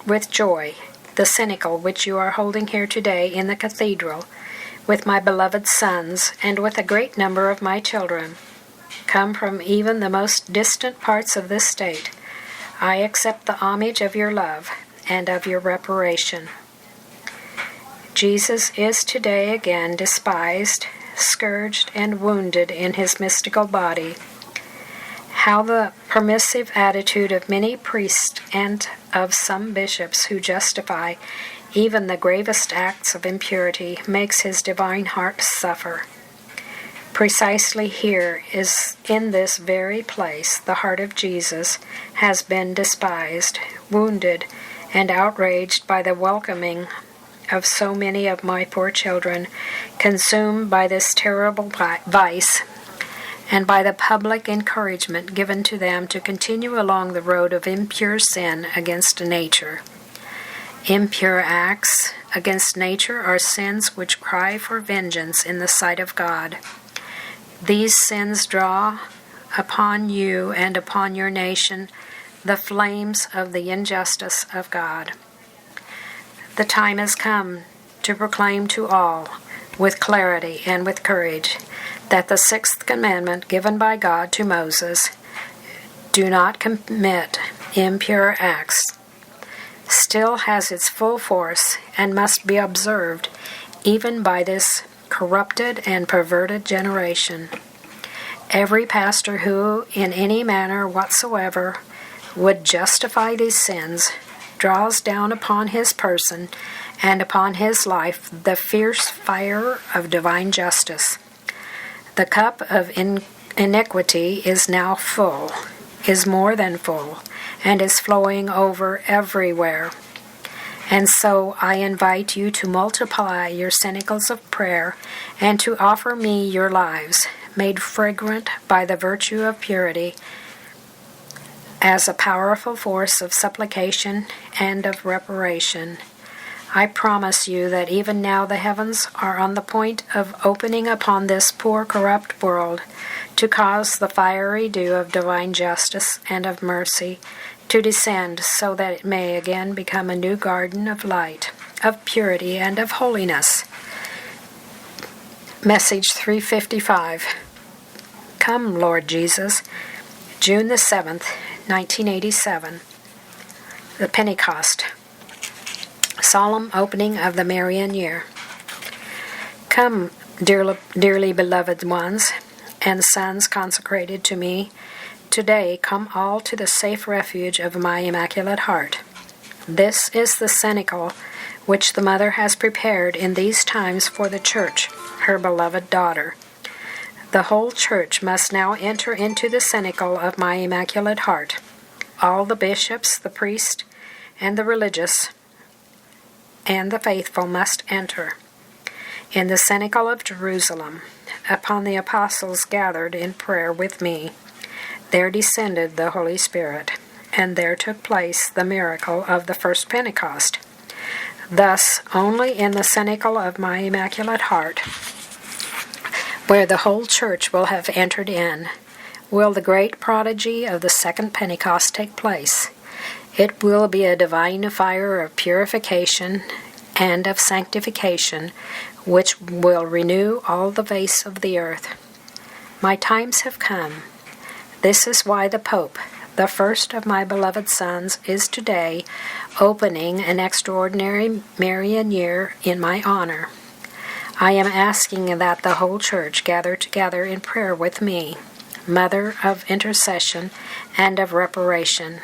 with joy the cenacle which you are holding here today in the cathedral, with my beloved sons, and with a great number of my children, come from even the most distant parts of this state. I accept the homage of your love and of your reparation. Jesus is today again despised, scourged, and wounded in his mystical body. How the permissive attitude of many priests and of some bishops who justify even the gravest acts of impurity makes his divine heart suffer. Precisely here is in this very place the heart of Jesus has been despised, wounded, and outraged by the welcoming of so many of my poor children, consumed by this terrible vice, and by the public encouragement given to them to continue along the road of impure sin against nature. Impure acts against nature are sins which cry for vengeance in the sight of God. These sins draw upon you and upon your nation the flames of the injustice of God. The time has come to proclaim to all, with clarity and with courage, that the sixth commandment given by God to Moses, do not commit impure acts, still has its full force and must be observed even by this corrupted and perverted generation. Every pastor who, in any manner whatsoever, would justify these sins, draws down upon his person and upon his life the fierce fire of divine justice. The cup of iniquity is now full, is more than full, and is flowing over everywhere. And so I invite you to multiply your cenacles of prayer and to offer me your lives, made fragrant by the virtue of purity, as a powerful force of supplication and of reparation. I promise you that even now the heavens are on the point of opening upon this poor corrupt world to cause the fiery dew of divine justice and of mercy to descend, so that it may again become a new garden of light, of purity, and of holiness. Message 355. Come, Lord Jesus. June the 7th, 1987. The Pentecost. Solemn opening of the Marian year. Come, dearly beloved ones, and sons consecrated to me, today come all to the safe refuge of my Immaculate Heart. This is the cenacle which the Mother has prepared in these times for the Church, her beloved daughter. The whole Church must now enter into the cenacle of my Immaculate Heart. All the bishops, the priests, and the religious, and the faithful must enter. In the cenacle of Jerusalem, upon the apostles gathered in prayer with me, there descended the Holy Spirit, and there took place the miracle of the first Pentecost. Thus, only in the cenacle of my Immaculate Heart, where the whole church will have entered in, will the great prodigy of the second Pentecost take place. It will be a divine fire of purification and of sanctification, which will renew all the face of the earth. My times have come. This is why the Pope, the first of my beloved sons, is today opening an extraordinary Marian year in my honor. I am asking that the whole church gather together in prayer with me, Mother of intercession and of reparation.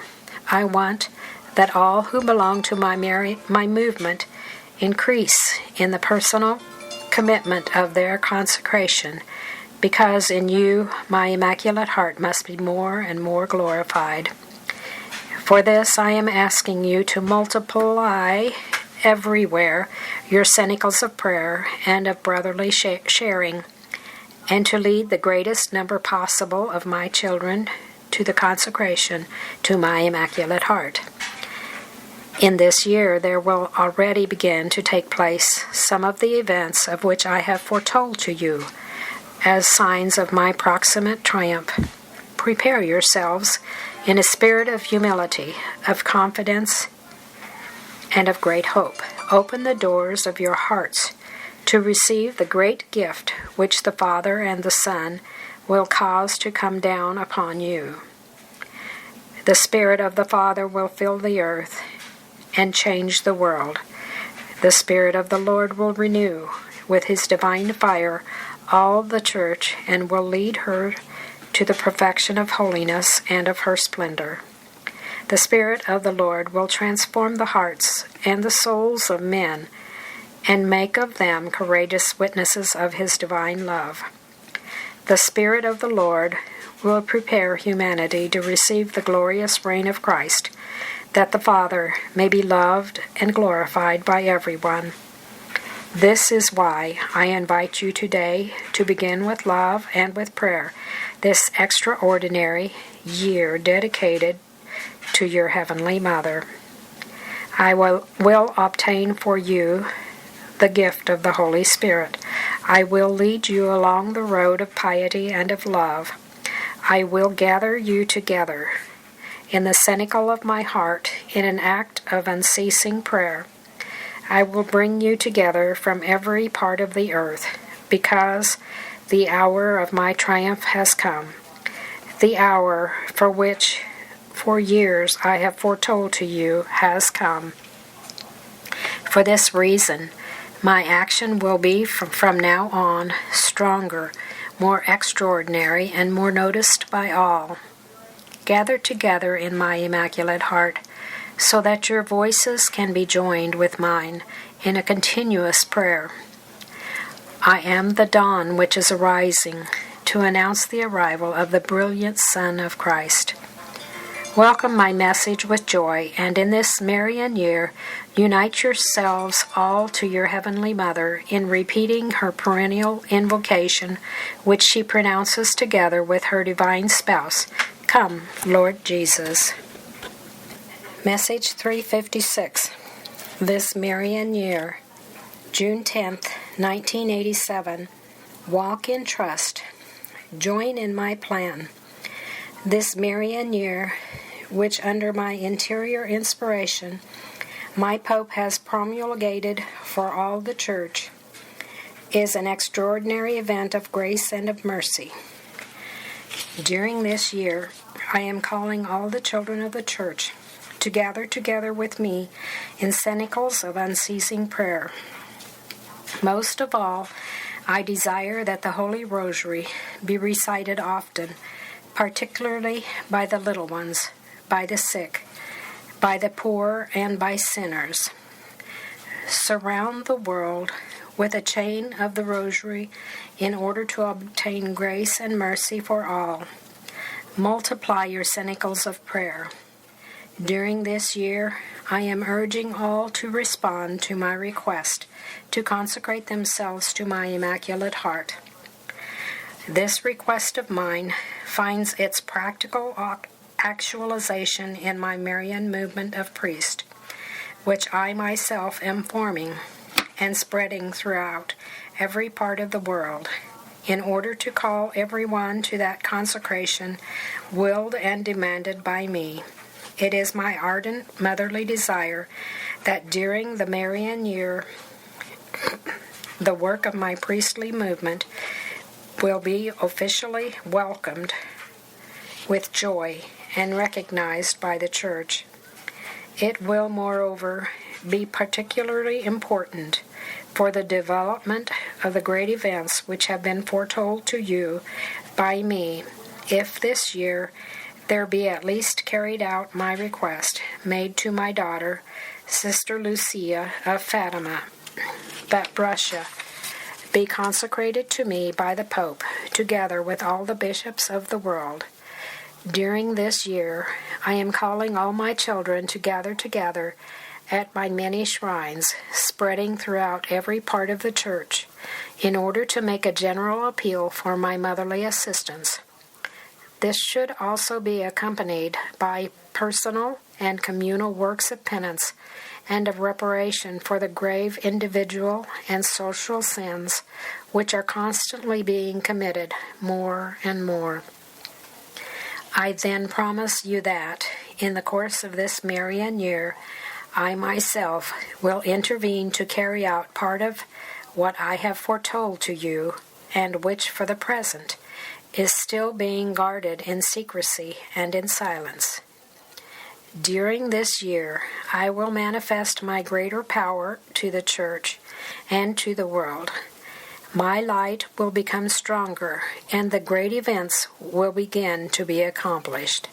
I want that all who belong to my movement increase in the personal commitment of their consecration, because in you my Immaculate Heart must be more and more glorified. For this I am asking you to multiply everywhere your cenacles of prayer and of brotherly sharing, and to lead the greatest number possible of my children to the consecration to my Immaculate Heart. In this year there will already begin to take place some of the events of which I have foretold to you, as signs of my proximate triumph. Prepare yourselves in a spirit of humility, of confidence, and of great hope. Open the doors of your hearts to receive the great gift which the Father and the Son will cause to come down upon you. The Spirit of the Father will fill the earth and change the world. The Spirit of the Lord will renew with his divine fire all the church and will lead her to the perfection of holiness and of her splendor. The Spirit of the Lord will transform the hearts and the souls of men and make of them courageous witnesses of his divine love. The Spirit of the Lord will prepare humanity to receive the glorious reign of Christ, that the Father may be loved and glorified by everyone. This is why I invite you today to begin with love and with prayer this extraordinary year dedicated to your Heavenly Mother. I will obtain for you the gift of the Holy Spirit. I will lead you along the road of piety and of love. I will gather you together in the cenacle of my heart in an act of unceasing prayer. I will bring you together from every part of the earth, because the hour of my triumph has come, the hour for which for years I have foretold to you has come. For this reason, my action will be from now on stronger, more extraordinary, and more noticed by all. Gather together in my Immaculate Heart, so that your voices can be joined with mine in a continuous prayer. I am the dawn which is arising to announce the arrival of the brilliant Son of Christ. Welcome my message with joy, and in this Marian year, unite yourselves all to your Heavenly Mother in repeating her perennial invocation, which she pronounces together with her divine spouse. Come, Lord Jesus. Message 356. This Marian year, June 10th, 1987. Walk in trust. Join in my plan. This Marian year, which under my interior inspiration, my Pope has promulgated for all the Church, is an extraordinary event of grace and of mercy. During this year, I am calling all the children of the Church to gather together with me in cenacles of unceasing prayer. Most of all, I desire that the Holy Rosary be recited often, particularly by the little ones, by the sick, by the poor, and by sinners. Surround the world with a chain of the Rosary in order to obtain grace and mercy for all. Multiply your cenacles of prayer. During this year, I am urging all to respond to my request to consecrate themselves to my Immaculate Heart. This request of mine finds its practical actualization in my Marian movement of priest, which I myself am forming and spreading throughout every part of the world, in order to call everyone to that consecration willed and demanded by me. It is my ardent motherly desire that during the Marian year, the work of my priestly movement will be officially welcomed with joy and recognized by the Church. It will, moreover, be particularly important for the development of the great events which have been foretold to you by me, if this year there be at least carried out my request made to my daughter, Sister Lucia of Fatima, that Russia be consecrated to me by the Pope, together with all the bishops of the world. During this year, I am calling all my children to gather together at my many shrines, spreading throughout every part of the Church, in order to make a general appeal for my motherly assistance. This should also be accompanied by personal and communal works of penance and of reparation for the grave individual and social sins which are constantly being committed more and more. I then promise you that, in the course of this Marian year, I myself will intervene to carry out part of what I have foretold to you, and which for the present is still being guarded in secrecy and in silence. During this year, I will manifest my greater power to the Church and to the world. My light will become stronger, and the great events will begin to be accomplished.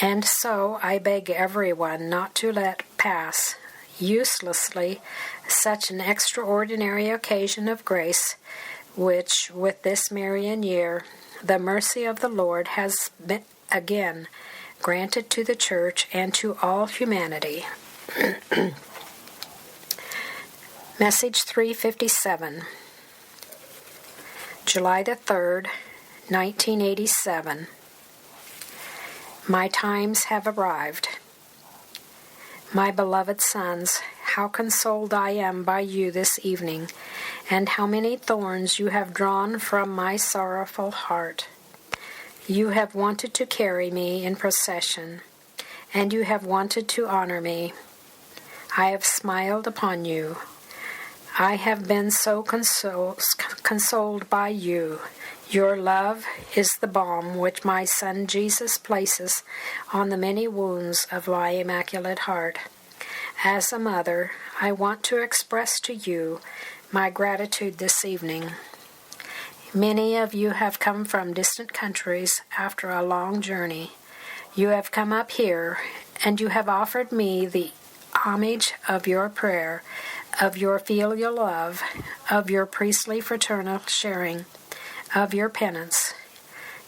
And so I beg everyone not to let pass uselessly such an extraordinary occasion of grace, which, with this Marian year, the mercy of the Lord has been again granted to the Church and to all humanity. Message 357, July the 3rd, 1987. My times have arrived. My beloved sons, how consoled I am by you this evening, and how many thorns you have drawn from my sorrowful heart. You have wanted to carry me in procession, and you have wanted to honor me. I have smiled upon you. I have been so consoled by you. Your love is the balm which my Son Jesus places on the many wounds of my Immaculate Heart. As a mother, I want to express to you my gratitude this evening. Many of you have come from distant countries after a long journey. You have come up here, and you have offered me the homage of your prayer, of your filial love, of your priestly fraternal sharing, of your penance.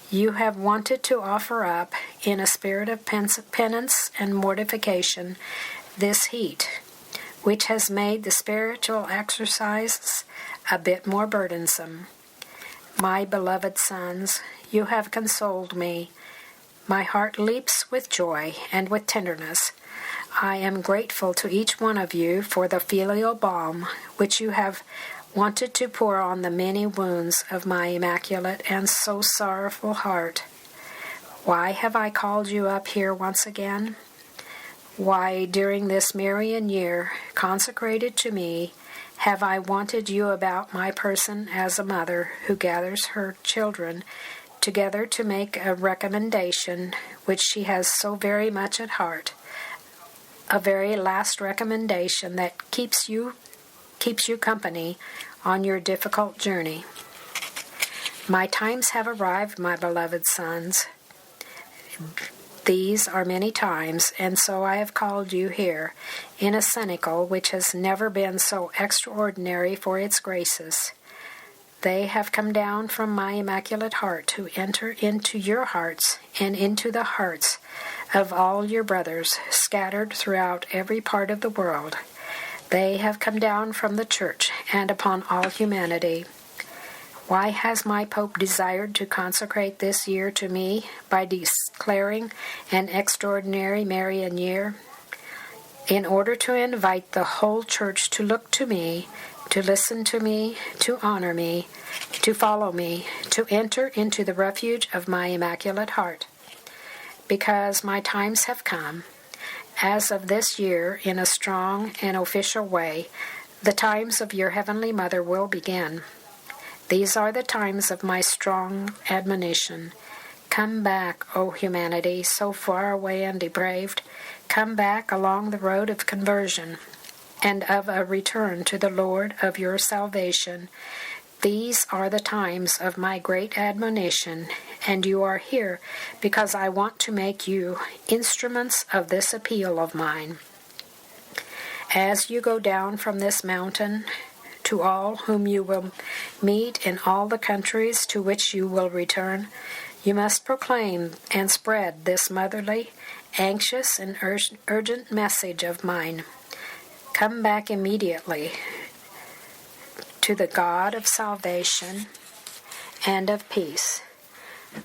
You have wanted to offer up, in a spirit of penance and mortification, this heat, which has made the spiritual exercises a bit more burdensome. My beloved sons, you have consoled me. My heart leaps with joy and with tenderness. I am grateful to each one of you for the filial balm which you have wanted to pour on the many wounds of my immaculate and so sorrowful heart. Why have I called you up here once again? Why, during this Marian year, consecrated to me, have I wanted you about my person as a mother who gathers her children together to make a recommendation which she has so very much at heart, a very last recommendation that keeps you company on your difficult journey. My times have arrived, my beloved sons. These are many times, and so I have called you here, in a cenacle which has never been so extraordinary for its graces. They have come down from my Immaculate Heart to enter into your hearts and into the hearts of all your brothers scattered throughout every part of the world. They have come down from the church and upon all humanity. Why has my Pope desired to consecrate this year to me by declaring an extraordinary Marian year? In order to invite the whole church to look to me, to listen to me, to honor me, to follow me, to enter into the refuge of my Immaculate Heart. Because my times have come, as of this year, in a strong and official way, the times of your Heavenly Mother will begin. These are the times of my strong admonition. Come back, O humanity, so far away and depraved. Come back along the road of conversion and of a return to the Lord of your salvation. These are the times of my great admonition, and you are here because I want to make you instruments of this appeal of mine. As you go down from this mountain, to all whom you will meet in all the countries to which you will return, you must proclaim and spread this motherly, anxious, and urgent message of mine. Come back immediately to the God of salvation and of peace.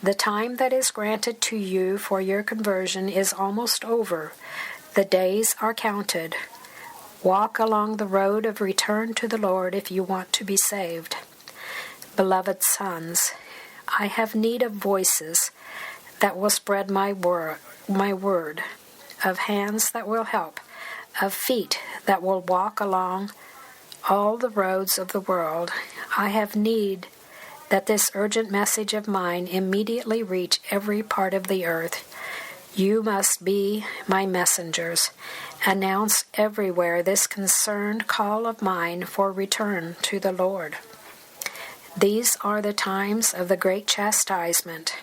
The time that is granted to you for your conversion is almost over. The days are counted. Walk along the road of return to the Lord if you want to be saved. Beloved sons, I have need of voices that will spread my word, of hands that will help, of feet that will walk along all the roads of the world. I have need that this urgent message of mine immediately reach every part of the earth. You must be my messengers. Announce everywhere this concerned call of mine for return to the Lord. These are the times of the great chastisement.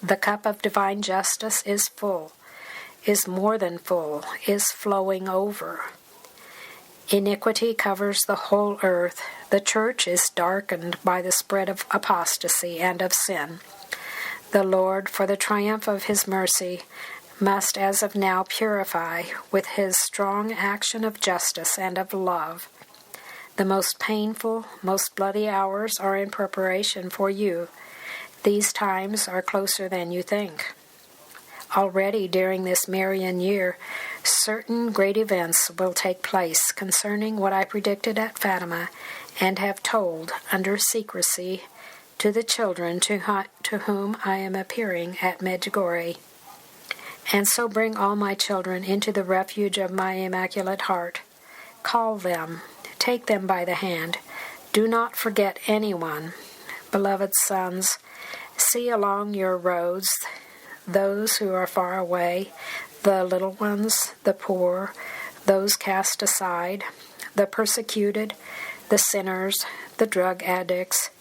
The cup of divine justice is full, is more than full, is flowing over. Iniquity covers the whole earth. The church is darkened by the spread of apostasy and of sin. The Lord, for the triumph of his mercy, must as of now purify with his strong action of justice and of love. The most painful, most bloody hours are in preparation for you. These times are closer than you think. Already during this Marian year, certain great events will take place concerning what I predicted at Fatima and have told under secrecy to the children to whom I am appearing at Medjugorje. And so bring all my children into the refuge of my Immaculate Heart. Call them, take them by the hand. Do not forget anyone. Beloved sons, see along your roads those who are far away, the little ones, the poor, those cast aside, the persecuted, the sinners, the drug addicts,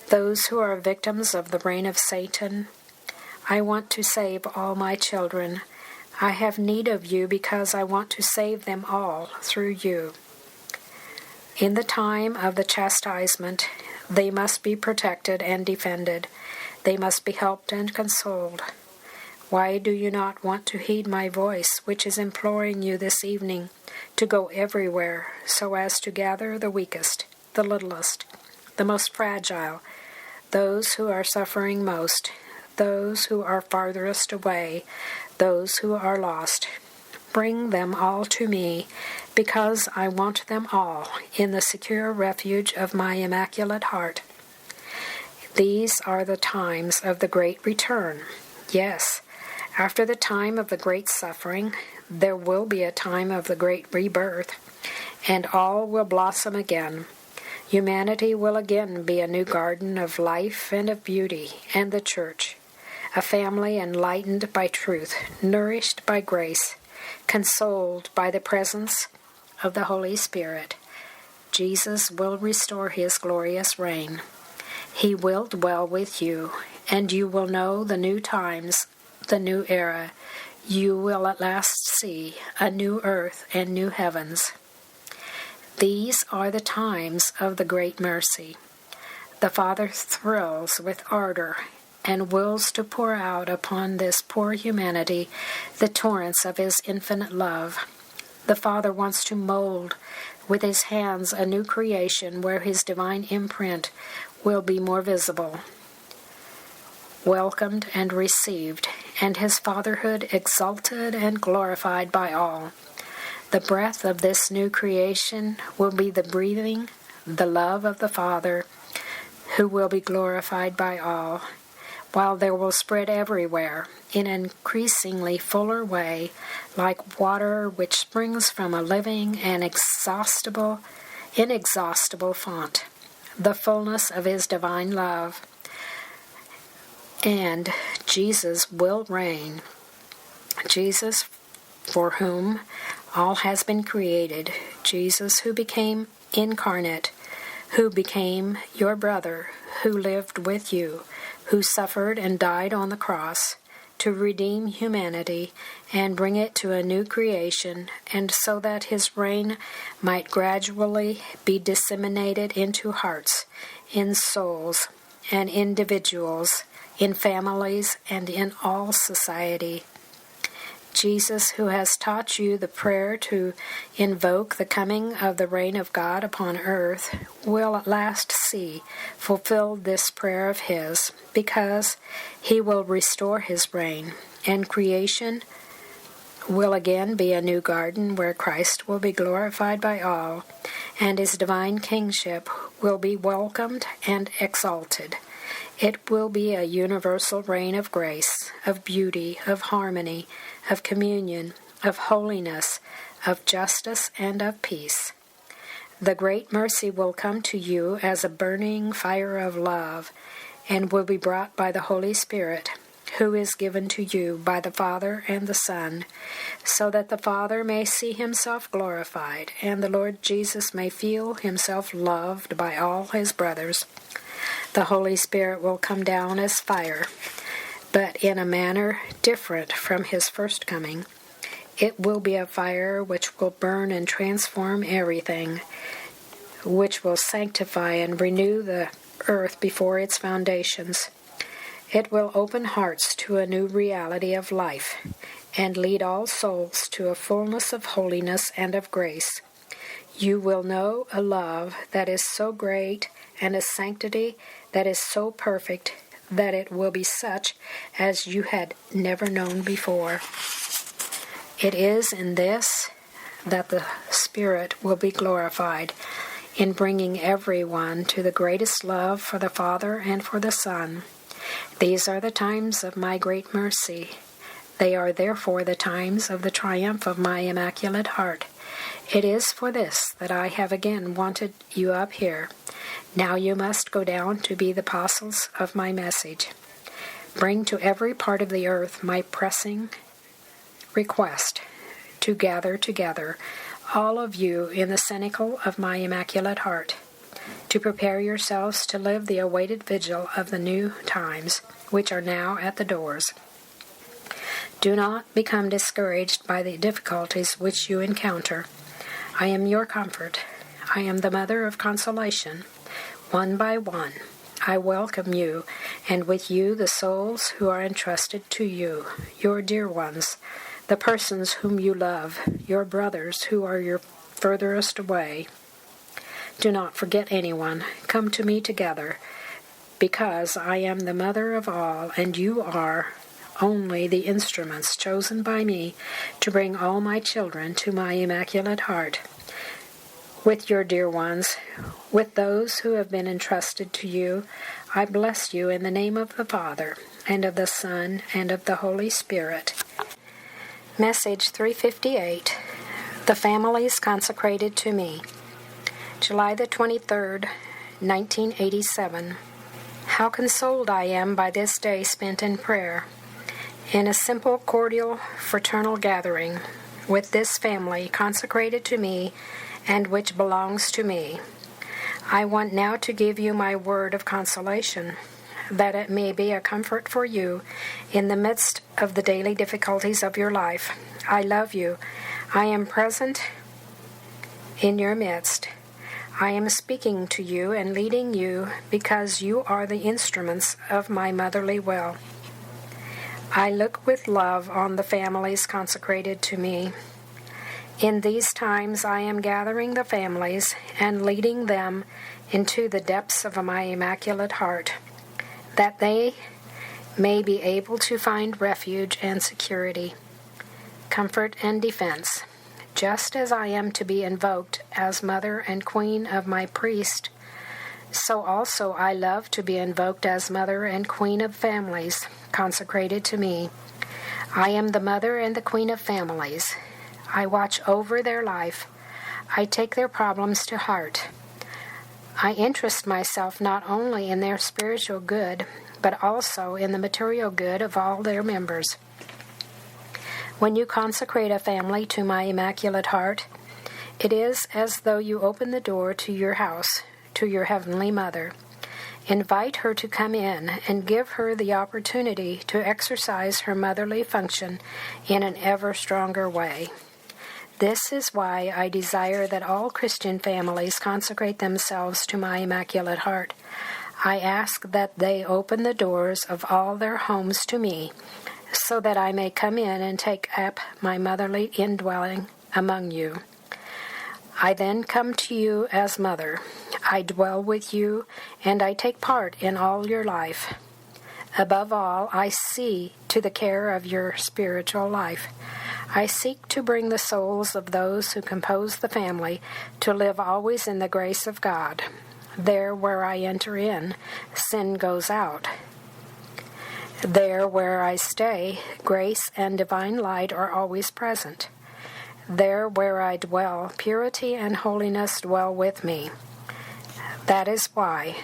those who are victims of the reign of Satan. I want to save all my children. I have need of you because I want to save them all through you. In the time of the chastisement, they must be protected and defended. They must be helped and consoled. Why do you not want to heed my voice, which is imploring you this evening to go everywhere so as to gather the weakest, the littlest, the most fragile, those who are suffering most, those who are farthest away, those who are lost? Bring them all to me, because I want them all in the secure refuge of my Immaculate Heart. These are the times of the great return. Yes, after the time of the great suffering, there will be a time of the great rebirth, and all will blossom again. Humanity will again be a new garden of life and of beauty, and the Church, a family enlightened by truth, nourished by grace, consoled by the presence of the Holy Spirit. Jesus will restore his glorious reign. He will dwell with you, and you will know the new times, the new era. You will at last see a new earth and new heavens. These are the times of the great mercy. The Father thrills with ardor and wills to pour out upon this poor humanity the torrents of his infinite love. The Father wants to mold with his hands a new creation where his divine imprint will be more visible, welcomed and received, and his fatherhood exalted and glorified by all. The breath of this new creation will be the breathing, the love of the Father, who will be glorified by all, while there will spread everywhere, in an increasingly fuller way, like water which springs from a living and inexhaustible fount, the fullness of his divine love. And Jesus will reign. Jesus, for whom all has been created, Jesus who became incarnate, who became your brother, who lived with you, who suffered and died on the cross to redeem humanity and bring it to a new creation, and so that his reign might gradually be disseminated into hearts, in souls, and individuals, in families, and in all society. Jesus, who has taught you the prayer to invoke the coming of the reign of God upon earth, will at last see fulfilled this prayer of his, because he will restore his reign, and creation will again be a new garden where Christ will be glorified by all, and his divine kingship will be welcomed and exalted. It will be a universal reign of grace, of beauty, of harmony, of communion, of holiness, of justice, and of peace. The great mercy will come to you as a burning fire of love, and will be brought by the Holy Spirit, who is given to you by the Father and the Son, so that the Father may see himself glorified, and the Lord Jesus may feel himself loved by all his brothers. The Holy Spirit will come down as fire, but in a manner different from his first coming. It will be a fire which will burn and transform everything, which will sanctify and renew the earth before its foundations. It will open hearts to a new reality of life, and lead all souls to a fullness of holiness and of grace. You will know a love that is so great, and a sanctity that is so perfect, that it will be such as you had never known before. It is in this that the Spirit will be glorified, in bringing everyone to the greatest love for the Father and for the Son. These are the times of my great mercy. They are therefore the times of the triumph of my Immaculate Heart. It is for this that I have again wanted you up here. Now you must go down to be the apostles of my message. Bring to every part of the earth my pressing request to gather together all of you in the cenacle of my Immaculate Heart, to prepare yourselves to live the awaited vigil of the new times, which are now at the doors. Do not become discouraged by the difficulties which you encounter. I am your comfort. I am the mother of consolation. One by one, I welcome you, and with you the souls who are entrusted to you, your dear ones, the persons whom you love, your brothers who are your furthest away. Do not forget anyone. Come to me together, because I am the mother of all, and you are only the instruments chosen by me to bring all my children to my Immaculate Heart. With your dear ones, with those who have been entrusted to you, I bless you in the name of the Father, and of the Son, and of the Holy Spirit. Message 358, The Families Consecrated to Me. July the 23rd, 1987. How consoled I am by this day spent in prayer, in a simple, cordial, fraternal gathering, with this family consecrated to me, and which belongs to me. I want now to give you my word of consolation, that it may be a comfort for you in the midst of the daily difficulties of your life. I love you. I am present in your midst. I am speaking to you and leading you because you are the instruments of my motherly will. I look with love on the families consecrated to me. In these times I am gathering the families and leading them into the depths of my immaculate heart, that they may be able to find refuge and security, comfort and defense. Just as I am to be invoked as mother and queen of my priest, so also I love to be invoked as mother and queen of families consecrated to me. I am the mother and the queen of families. I watch over their life. I take their problems to heart. I interest myself not only in their spiritual good, but also in the material good of all their members. When you consecrate a family to my Immaculate Heart, it is as though you open the door to your house, to your Heavenly Mother. Invite her to come in and give her the opportunity to exercise her motherly function in an ever stronger way. This is why I desire that all Christian families consecrate themselves to my Immaculate Heart. I ask that they open the doors of all their homes to me, so that I may come in and take up my motherly indwelling among you. I then come to you as mother. I dwell with you, and I take part in all your life. Above all, I see to the care of your spiritual life. I seek to bring the souls of those who compose the family to live always in the grace of God. There where I enter in, sin goes out. There where I stay, grace and divine light are always present. There where I dwell, purity and holiness dwell with me. That is why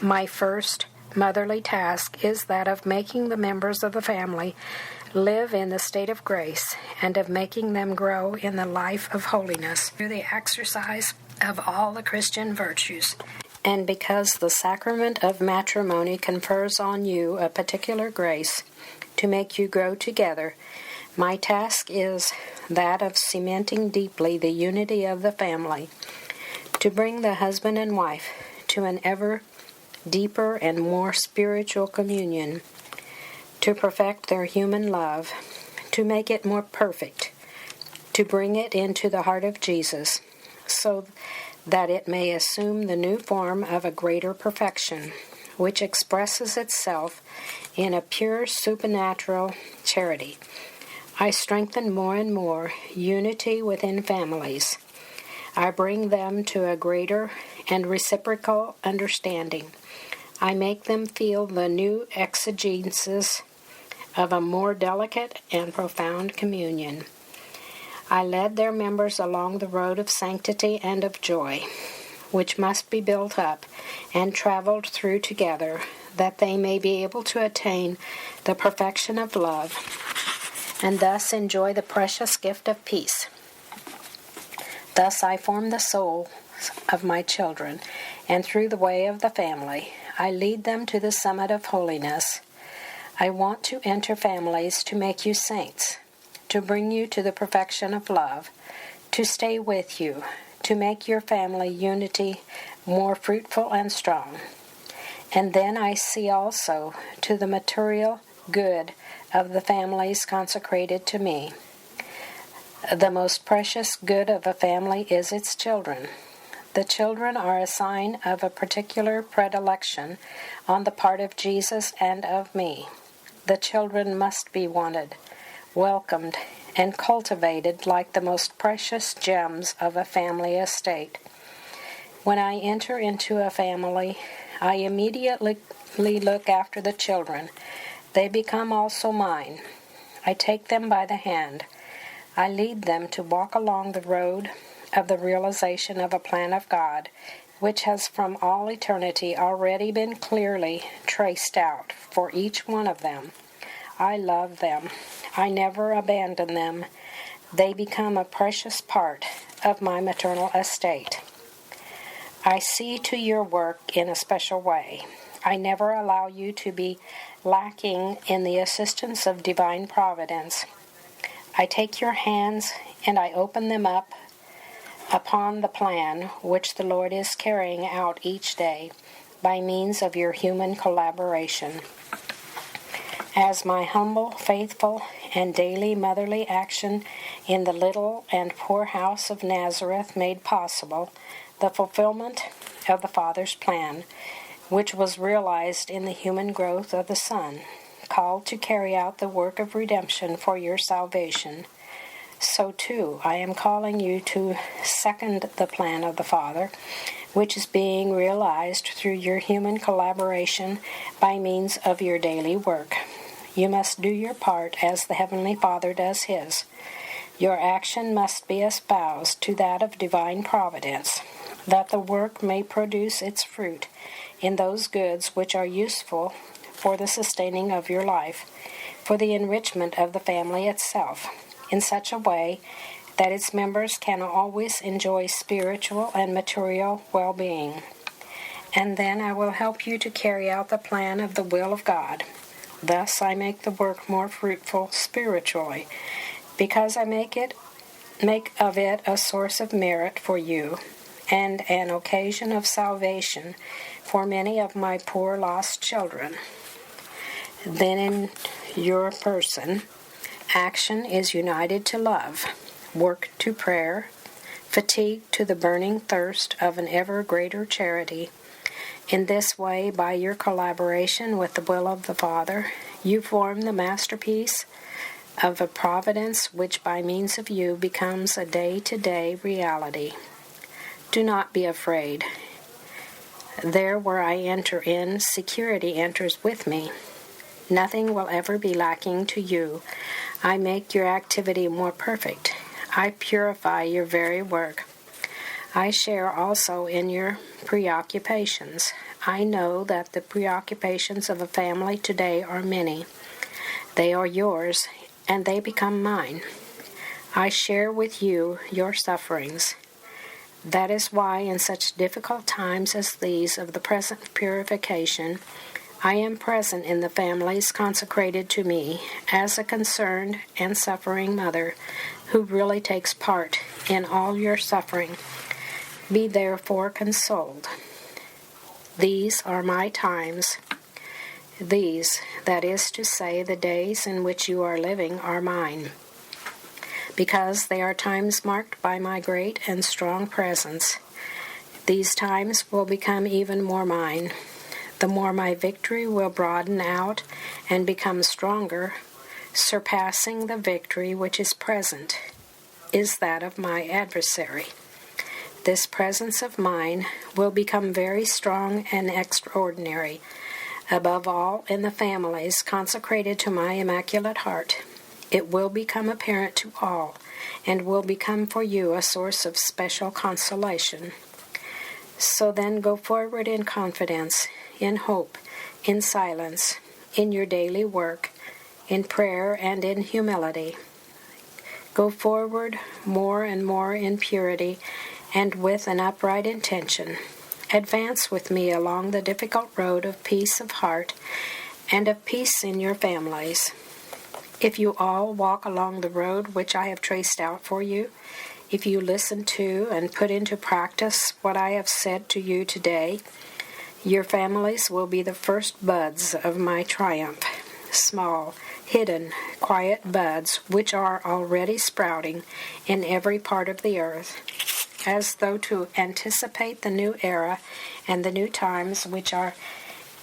my first motherly task is that of making the members of the family live in the state of grace and of making them grow in the life of holiness through the exercise of all the Christian virtues. And because the sacrament of matrimony confers on you a particular grace to make you grow together, my task is that of cementing deeply the unity of the family, to bring the husband and wife to an ever deeper and more spiritual communion, to perfect their human love, to make it more perfect, to bring it into the heart of Jesus, so that it may assume the new form of a greater perfection, which expresses itself in a pure supernatural charity. I strengthen more and more unity within families. I bring them to a greater and reciprocal understanding. I make them feel the new exigencies of a more delicate and profound communion. I led their members along the road of sanctity and of joy, which must be built up and traveled through together, that they may be able to attain the perfection of love, and thus enjoy the precious gift of peace. Thus I form the souls of my children, and through the way of the family, I lead them to the summit of holiness. I want to enter families to make you saints, to bring you to the perfection of love, to stay with you, to make your family unity more fruitful and strong. And then I see also to the material good of the families consecrated to me. The most precious good of a family is its children. The children are a sign of a particular predilection on the part of Jesus and of me. The children must be wanted, welcomed, and cultivated like the most precious gems of a family estate. When I enter into a family, I immediately look after the children. They become also mine. I take them by the hand. I lead them to walk along the road of the realization of a plan of God, which has from all eternity already been clearly traced out for each one of them. I love them. I never abandon them. They become a precious part of my maternal estate. I see to your work in a special way. I never allow you to be lacking in the assistance of divine providence. I take your hands and I open them up upon the plan which the Lord is carrying out each day by means of your human collaboration. As my humble, faithful, and daily motherly action in the little and poor house of Nazareth made possible the fulfillment of the Father's plan, which was realized in the human growth of the Son, called to carry out the work of redemption for your salvation, so too I am calling you to second the plan of the Father, which is being realized through your human collaboration by means of your daily work. You must do your part as the Heavenly Father does His. Your action must be espoused to that of divine providence, that the work may produce its fruit in those goods which are useful for the sustaining of your life, for the enrichment of the family itself, in such a way that its members can always enjoy spiritual and material well-being. And then I will help you to carry out the plan of the will of God. Thus I make the work more fruitful spiritually, because I make of it a source of merit for you and an occasion of salvation for many of my poor lost children. Then in your person, action is united to love, work to prayer, fatigue to the burning thirst of an ever greater charity. In this way, by your collaboration with the will of the Father, you form the masterpiece of a providence which by means of you becomes a day-to-day reality. Do not be afraid. There where I enter in, security enters with me. Nothing will ever be lacking to you. I make your activity more perfect. I purify your very work. I share also in your preoccupations. I know that the preoccupations of a family today are many. They are yours, and they become mine. I share with you your sufferings. That is why in such difficult times as these of the present purification, I am present in the families consecrated to me as a concerned and suffering mother who really takes part in all your suffering. Be therefore consoled. These are my times. These, that is to say, the days in which you are living, are mine, because they are times marked by my great and strong presence. These times will become even more mine. The more my victory will broaden out and become stronger, surpassing the victory which is present, is that of my adversary. This presence of mine will become very strong and extraordinary, above all in the families consecrated to my Immaculate Heart. It will become apparent to all, and will become for you a source of special consolation. So then go forward in confidence, in hope, in silence, in your daily work, in prayer and in humility. Go forward more and more in purity and with an upright intention. Advance with me along the difficult road of peace of heart and of peace in your families. If you all walk along the road which I have traced out for you, if you listen to and put into practice what I have said to you today, your families will be the first buds of my triumph, small, hidden, quiet buds which are already sprouting in every part of the earth, as though to anticipate the new era and the new times which are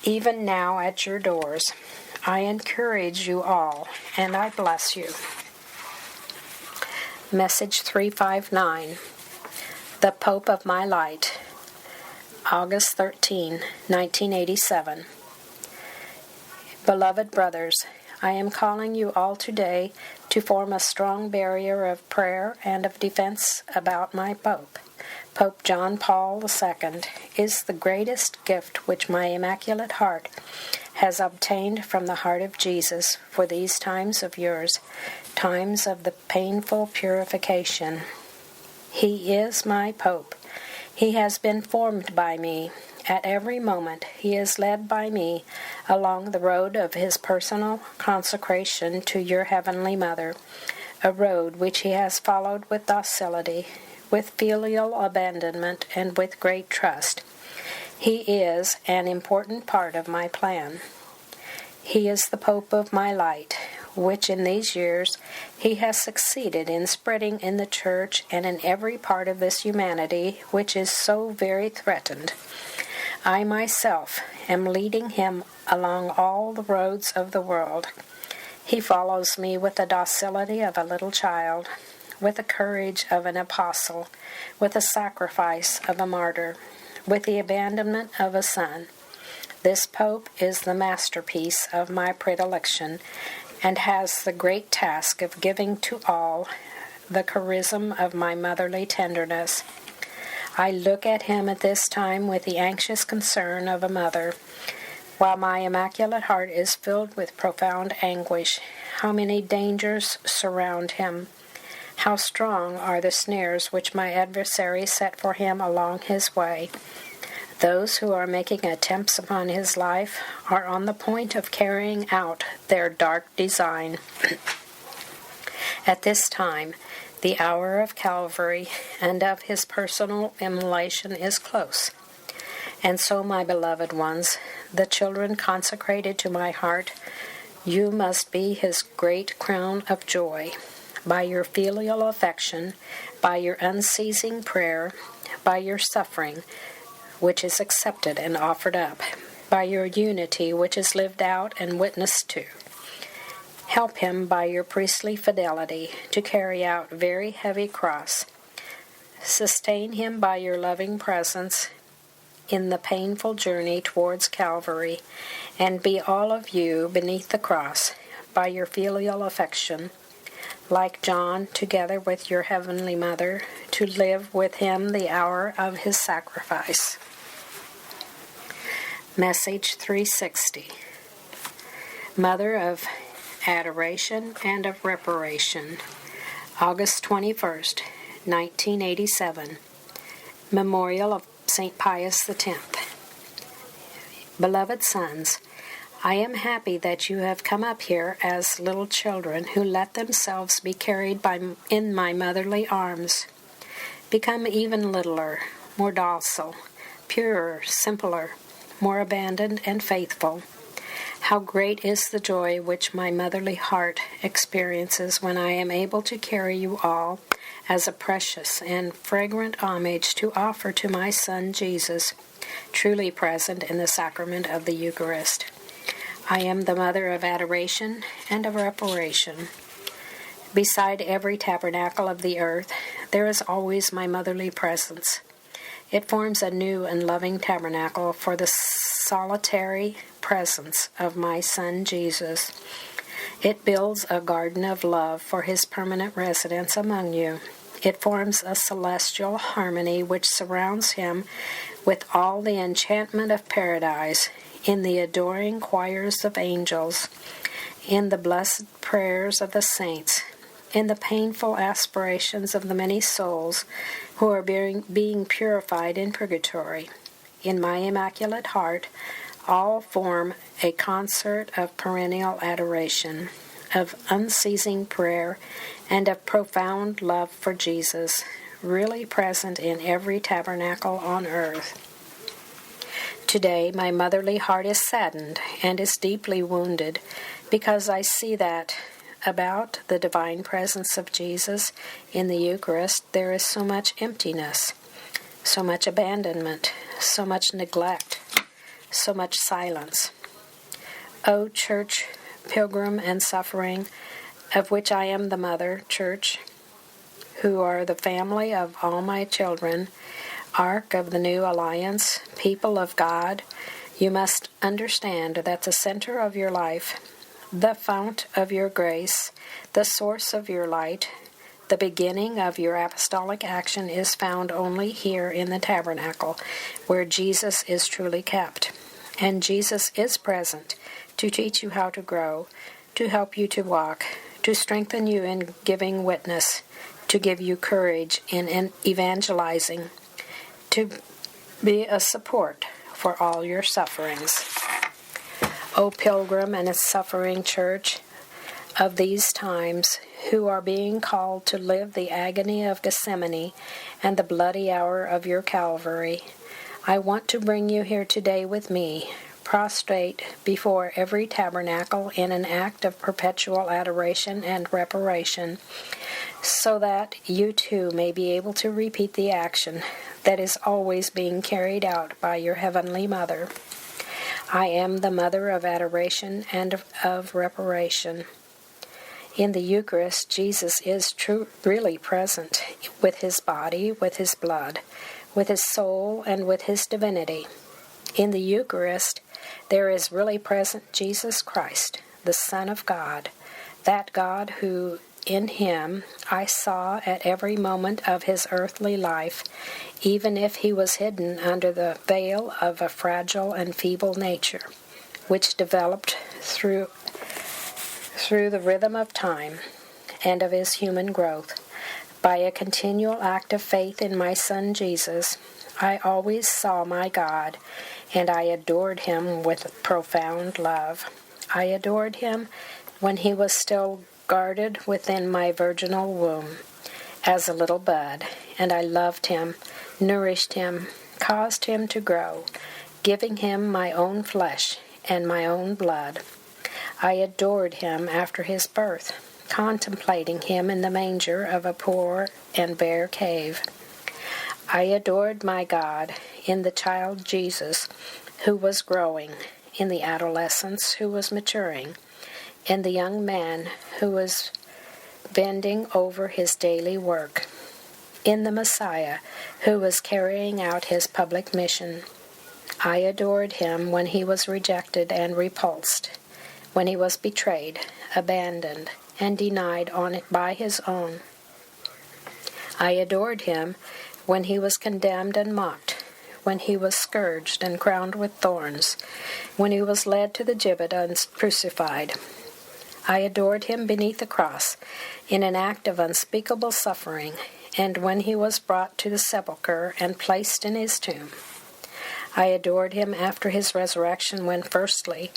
even now at your doors. I encourage you all, and I bless you. Message 359. The Pope of My Light, August 13, 1987. Beloved brothers, I am calling you all today to form a strong barrier of prayer and of defense about my Pope. Pope John Paul II is the greatest gift which my Immaculate Heart has obtained from the heart of Jesus for these times of yours, times of the painful purification. He is my Pope. He has been formed by me. At every moment he is led by me along the road of his personal consecration to your Heavenly Mother, a road which he has followed with docility, with filial abandonment and with great trust. He is an important part of my plan. He is the Pope of my light, which in these years he has succeeded in spreading in the Church and in every part of this humanity which is so very threatened. I myself am leading him along all the roads of the world. He follows me with the docility of a little child, with the courage of an apostle, with the sacrifice of a martyr, with the abandonment of a son. This Pope is the masterpiece of my predilection, and has the great task of giving to all the charism of my motherly tenderness. I look at him at this time with the anxious concern of a mother, while my immaculate heart is filled with profound anguish. How many dangers surround him! How strong are the snares which my adversaries set for him along his way! Those who are making attempts upon his life are on the point of carrying out their dark design. At this time, the hour of Calvary and of his personal immolation is close. And so, my beloved ones, the children consecrated to my heart, you must be his great crown of joy. By your filial affection, by your unceasing prayer, by your suffering, which is accepted and offered up, by your unity, which is lived out and witnessed to. Help him by your priestly fidelity to carry out very heavy cross. Sustain him by your loving presence in the painful journey towards Calvary, and be all of you beneath the cross by your filial affection, like John, together with your heavenly Mother, to live with him the hour of his sacrifice. Message 360. Mother of Adoration and of Reparation, August 21st, 1987. Memorial of St. Pius X. Beloved sons, I am happy that you have come up here as little children who let themselves be carried in my motherly arms. Become even littler, more docile, purer, simpler, more abandoned and faithful. How great is the joy which my motherly heart experiences when I am able to carry you all as a precious and fragrant homage to offer to my Son Jesus, truly present in the sacrament of the Eucharist. I am the Mother of Adoration and of Reparation. Beside every tabernacle of the earth, there is always my motherly presence. It forms a new and loving tabernacle for the solitary presence of my Son Jesus. It builds a garden of love for his permanent residence among you. It forms a celestial harmony which surrounds him with all the enchantment of paradise, in the adoring choirs of angels, in the blessed prayers of the saints, in the painful aspirations of the many souls who are being purified in purgatory. In my immaculate heart, all form a concert of perennial adoration, of unceasing prayer, and of profound love for Jesus, really present in every tabernacle on earth. Today, my motherly heart is saddened and is deeply wounded because I see that about the divine presence of Jesus in the Eucharist there is so much emptiness, so much abandonment, so much neglect, so much silence. O Church, pilgrim and suffering, of which I am the Mother, Church, who are the family of all my children, Ark of the New Alliance, people of God, you must understand that the center of your life, the fount of your grace, the source of your light, the beginning of your apostolic action is found only here in the tabernacle, where Jesus is truly kept. And Jesus is present to teach you how to grow, to help you to walk, to strengthen you in giving witness, to give you courage in evangelizing, to be a support for all your sufferings. O pilgrim and suffering Church, of these times, who are being called to live the agony of Gethsemane and the bloody hour of your Calvary, I want to bring you here today with me, prostrate before every tabernacle in an act of perpetual adoration and reparation, so that you too may be able to repeat the action that is always being carried out by your Heavenly Mother. I am the Mother of adoration and of reparation. In the Eucharist, Jesus is really present with his body, with his blood, with his soul, and with his divinity. In the Eucharist, there is really present Jesus Christ, the Son of God, that God who in him I saw at every moment of his earthly life, even if he was hidden under the veil of a fragile and feeble nature, which developed through the rhythm of time and of his human growth. By a continual act of faith in my Son Jesus, I always saw my God, and I adored him with profound love. I adored him when he was still guarded within my virginal womb as a little bud, and I loved him, nourished him, caused him to grow, giving him my own flesh and my own blood. I adored him after his birth, contemplating him in the manger of a poor and bare cave. I adored my God in the child Jesus who was growing, in the adolescence who was maturing, in the young man who was bending over his daily work, in the Messiah who was carrying out his public mission. I adored him when he was rejected and repulsed, when he was betrayed, abandoned, and denied on it by his own. I adored him when he was condemned and mocked, when he was scourged and crowned with thorns, when he was led to the gibbet and crucified. I adored him beneath the cross, in an act of unspeakable suffering, and when he was brought to the sepulchre and placed in his tomb. I adored him after his resurrection, when firstly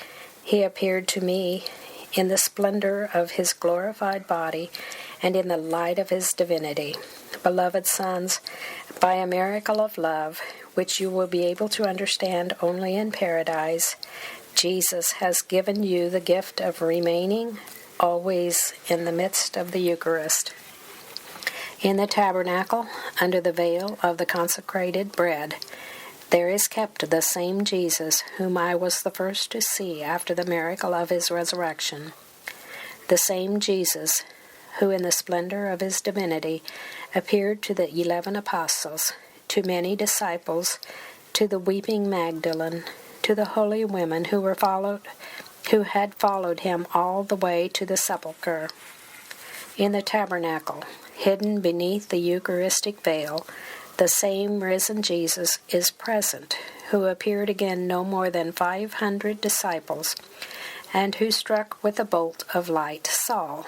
he appeared to me in the splendor of his glorified body and in the light of his divinity. Beloved sons, by a miracle of love, which you will be able to understand only in paradise, Jesus has given you the gift of remaining always in the midst of the Eucharist. In the tabernacle, under the veil of the consecrated bread, there is kept the same Jesus whom I was the first to see after the miracle of his resurrection. The same Jesus who in the splendor of his divinity appeared to the 11 apostles, to many disciples, to the weeping Magdalene, to the holy women who had followed him all the way to the sepulchre. In the tabernacle, hidden beneath the Eucharistic veil, the same risen Jesus is present, who appeared again no more than 500 disciples, and who struck with a bolt of light Saul,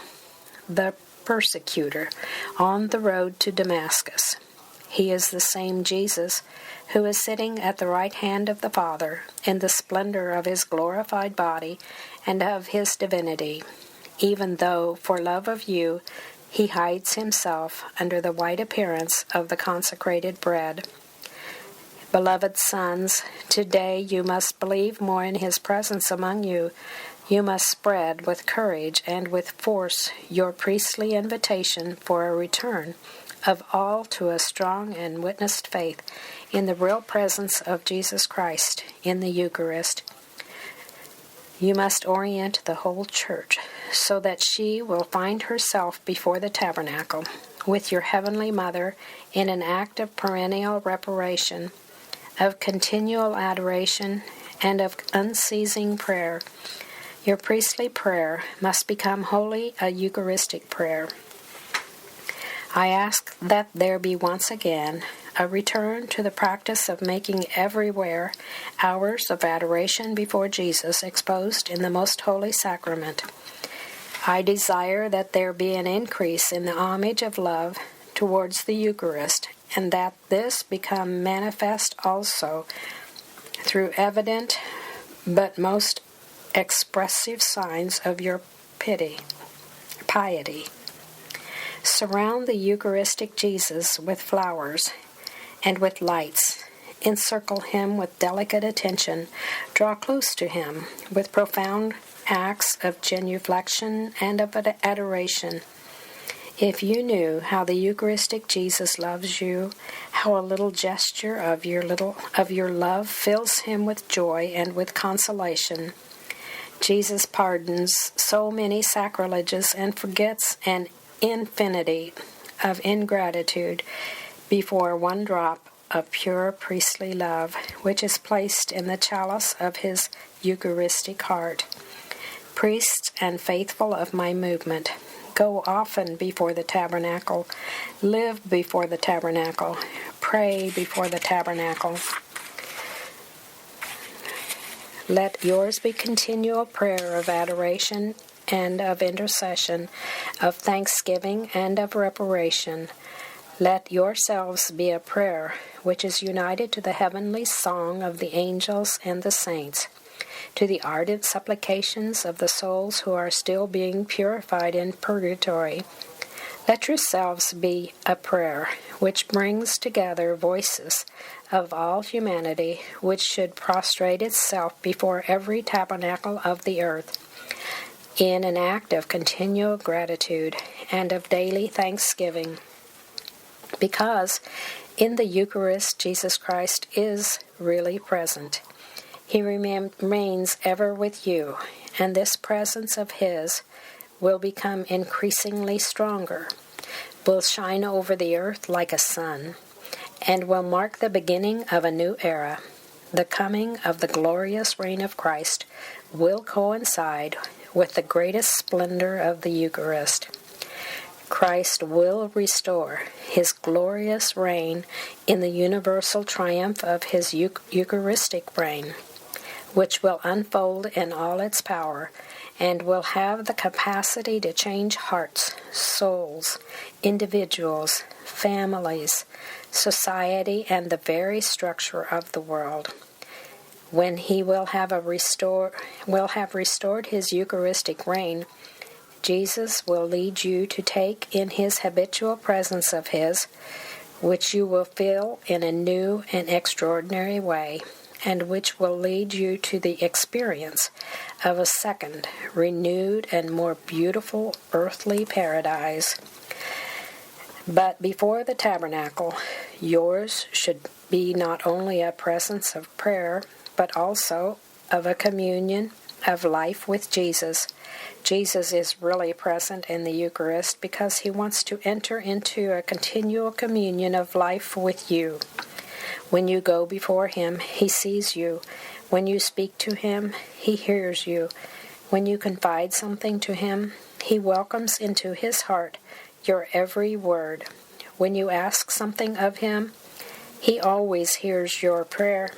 the persecutor, on the road to Damascus. He is the same Jesus who is sitting at the right hand of the Father in the splendor of his glorified body and of his divinity, even though, for love of you, he hides himself under the white appearance of the consecrated bread. Beloved sons, today you must believe more in his presence among you. You must spread with courage and with force your priestly invitation for a return of all to a strong and witnessed faith in the real presence of Jesus Christ in the Eucharist. You must orient the whole Church so that she will find herself before the tabernacle with your Heavenly Mother in an act of perennial reparation, of continual adoration, and of unceasing prayer. Your priestly prayer must become wholly a Eucharistic prayer. I ask that there be once again a return to the practice of making everywhere hours of adoration before Jesus exposed in the most holy sacrament. I desire that there be an increase in the homage of love towards the Eucharist, and that this become manifest also through evident but most expressive signs of your pity. piety. Surround the Eucharistic Jesus with flowers and with lights. Encircle him with delicate attention. Draw close to him with profound acts of genuflection and of adoration. If you knew how the Eucharistic Jesus loves you, how a little gesture of your love fills him with joy and with consolation. Jesus pardons so many sacrileges and forgets an infinity of ingratitude before one drop of pure priestly love, which is placed in the chalice of his Eucharistic heart. Priests and faithful of my movement, go often before the tabernacle, live before the tabernacle, pray before the tabernacle. Let yours be continual prayer of adoration and of intercession, of thanksgiving and of reparation. Let yourselves be a prayer which is united to the heavenly song of the angels and the saints, to the ardent supplications of the souls who are still being purified in purgatory. Let yourselves be a prayer which brings together voices of all humanity, which should prostrate itself before every tabernacle of the earth, in an act of continual gratitude and of daily thanksgiving, because in the Eucharist Jesus Christ is really present. He remains ever with you, and this presence of his will become increasingly stronger, will shine over the earth like a sun, and will mark the beginning of a new era. The coming of the glorious reign of Christ will coincide with the greatest splendor of the Eucharist. Christ will restore his glorious reign in the universal triumph of his Eucharistic reign, which will unfold in all its power and will have the capacity to change hearts, souls, individuals, families, society, and the very structure of the world. When he will have restored his Eucharistic reign, Jesus will lead you to take in his habitual presence of his, which you will feel in a new and extraordinary way, and which will lead you to the experience of a second, renewed, and more beautiful earthly paradise. But before the tabernacle, yours should be not only a presence of prayer, but also of a communion of life with Jesus. Jesus is really present in the Eucharist because he wants to enter into a continual communion of life with you. When you go before him, he sees you. When you speak to him, he hears you. When you confide something to him, he welcomes into his heart your every word. When you ask something of him, he always hears your prayer.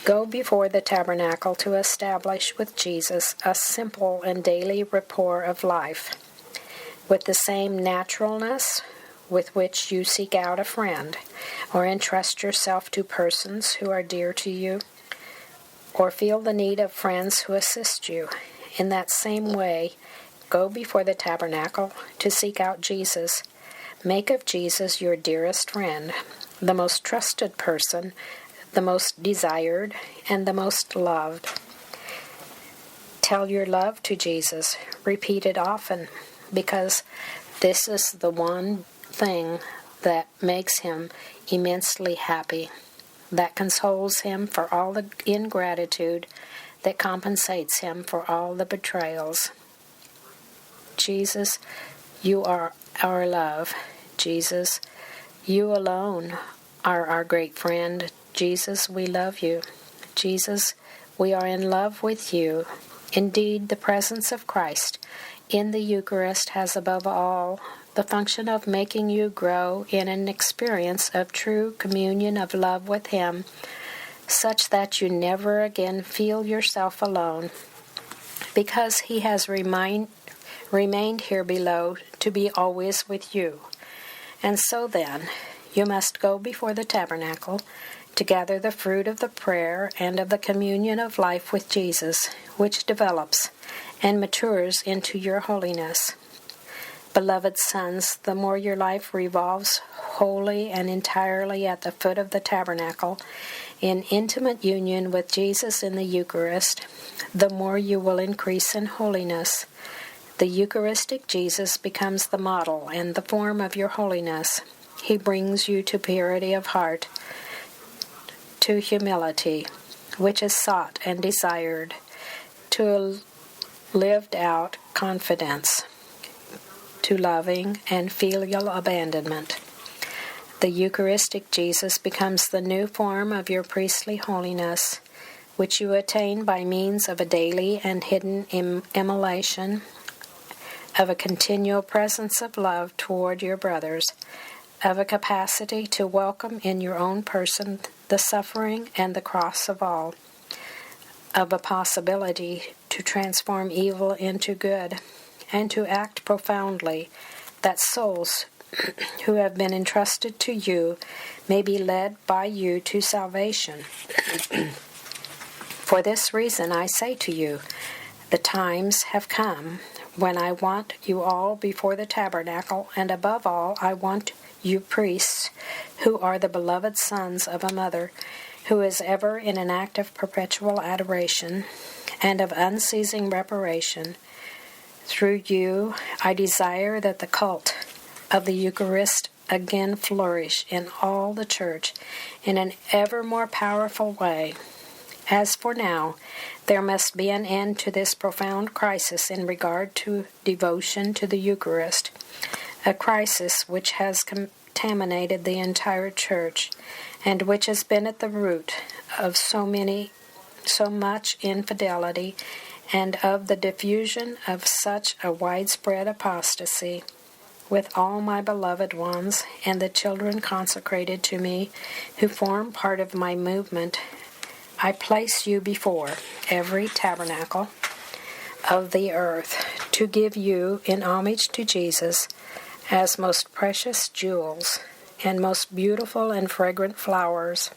Go before the tabernacle to establish with Jesus a simple and daily rapport of life, with the same naturalness with which you seek out a friend, or entrust yourself to persons who are dear to you, or feel the need of friends who assist you. In that same way, go before the tabernacle to seek out Jesus. Make of Jesus your dearest friend, the most trusted person, the most desired, and the most loved. Tell your love to Jesus. Repeat it often, because this is the one thing that makes him immensely happy, that consoles him for all the ingratitude, that compensates him for all the betrayals. Jesus, you are our love. Jesus, you alone are our great friend. Jesus, we love you. Jesus, we are in love with you. Indeed, the presence of Christ in the Eucharist has above all the function of making you grow in an experience of true communion of love with him, such that you never again feel yourself alone, because he has remained here below to be always with you. And so then, you must go before the tabernacle to gather the fruit of the prayer and of the communion of life with Jesus, which develops and matures into your holiness. Beloved sons, the more your life revolves wholly and entirely at the foot of the tabernacle, in intimate union with Jesus in the Eucharist, the more you will increase in holiness. The Eucharistic Jesus becomes the model and the form of your holiness. He brings you to purity of heart, to humility, which is sought and desired, to a lived out confidence, to loving and filial abandonment. The Eucharistic Jesus becomes the new form of your priestly holiness, which you attain by means of a daily and hidden immolation, of a continual presence of love toward your brothers, of a capacity to welcome in your own person the suffering and the cross of all, of a possibility to transform evil into good, and to act profoundly that souls who have been entrusted to you may be led by you to salvation. For this reason I say to you, the times have come when I want you all before the tabernacle, and above all I want you priests, who are the beloved sons of a mother, who is ever in an act of perpetual adoration and of unceasing reparation. Through you I desire that the cult of the Eucharist again flourish in all the Church in an ever more powerful way. As for now, there must be an end to this profound crisis in regard to devotion to the Eucharist, a crisis which has contaminated the entire Church, and which has been at the root of so much infidelity, and of the diffusion of such a widespread apostasy. With all my beloved ones and the children consecrated to me, who form part of my movement, I place you before every tabernacle of the earth to give you, in homage to Jesus, as most precious jewels and most beautiful and fragrant flowers.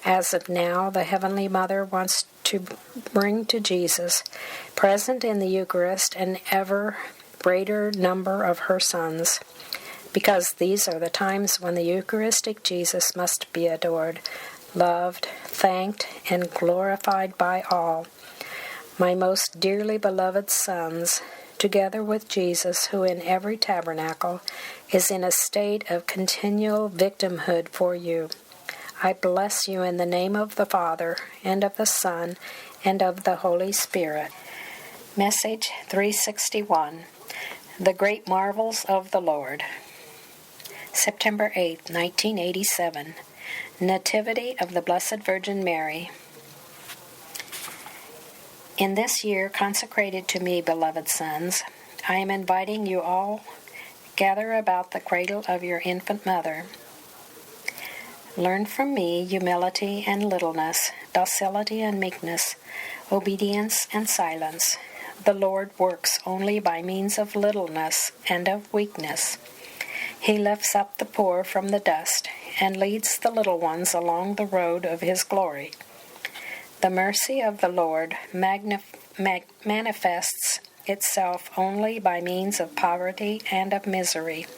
As of now, the Heavenly Mother wants to bring to Jesus, present in the Eucharist, an ever greater number of her sons, because these are the times when the Eucharistic Jesus must be adored, loved, thanked, and glorified by all. My most dearly beloved sons, together with Jesus, who in every tabernacle is in a state of continual victimhood for you, I bless you in the name of the Father, and of the Son, and of the Holy Spirit. Message 361. The Great Marvels of the Lord. September 8, 1987. Nativity of the Blessed Virgin Mary. In this year consecrated to me, beloved sons, I am inviting you all gather about the cradle of your infant mother. Learn from me humility and littleness, docility and meekness, obedience and silence. The Lord works only by means of littleness and of weakness. He lifts up the poor from the dust and leads the little ones along the road of his glory. The mercy of the Lord manifests itself only by means of poverty and of misery.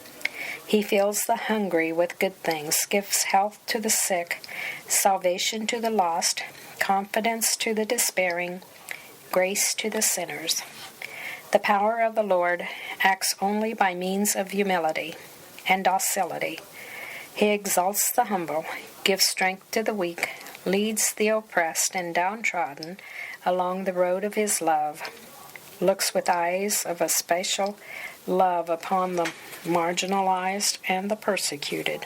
He fills the hungry with good things, gives health to the sick, salvation to the lost, confidence to the despairing, grace to the sinners. The power of the Lord acts only by means of humility and docility. He exalts the humble, gives strength to the weak, leads the oppressed and downtrodden along the road of his love, looks with eyes of a special love upon the marginalized and the persecuted.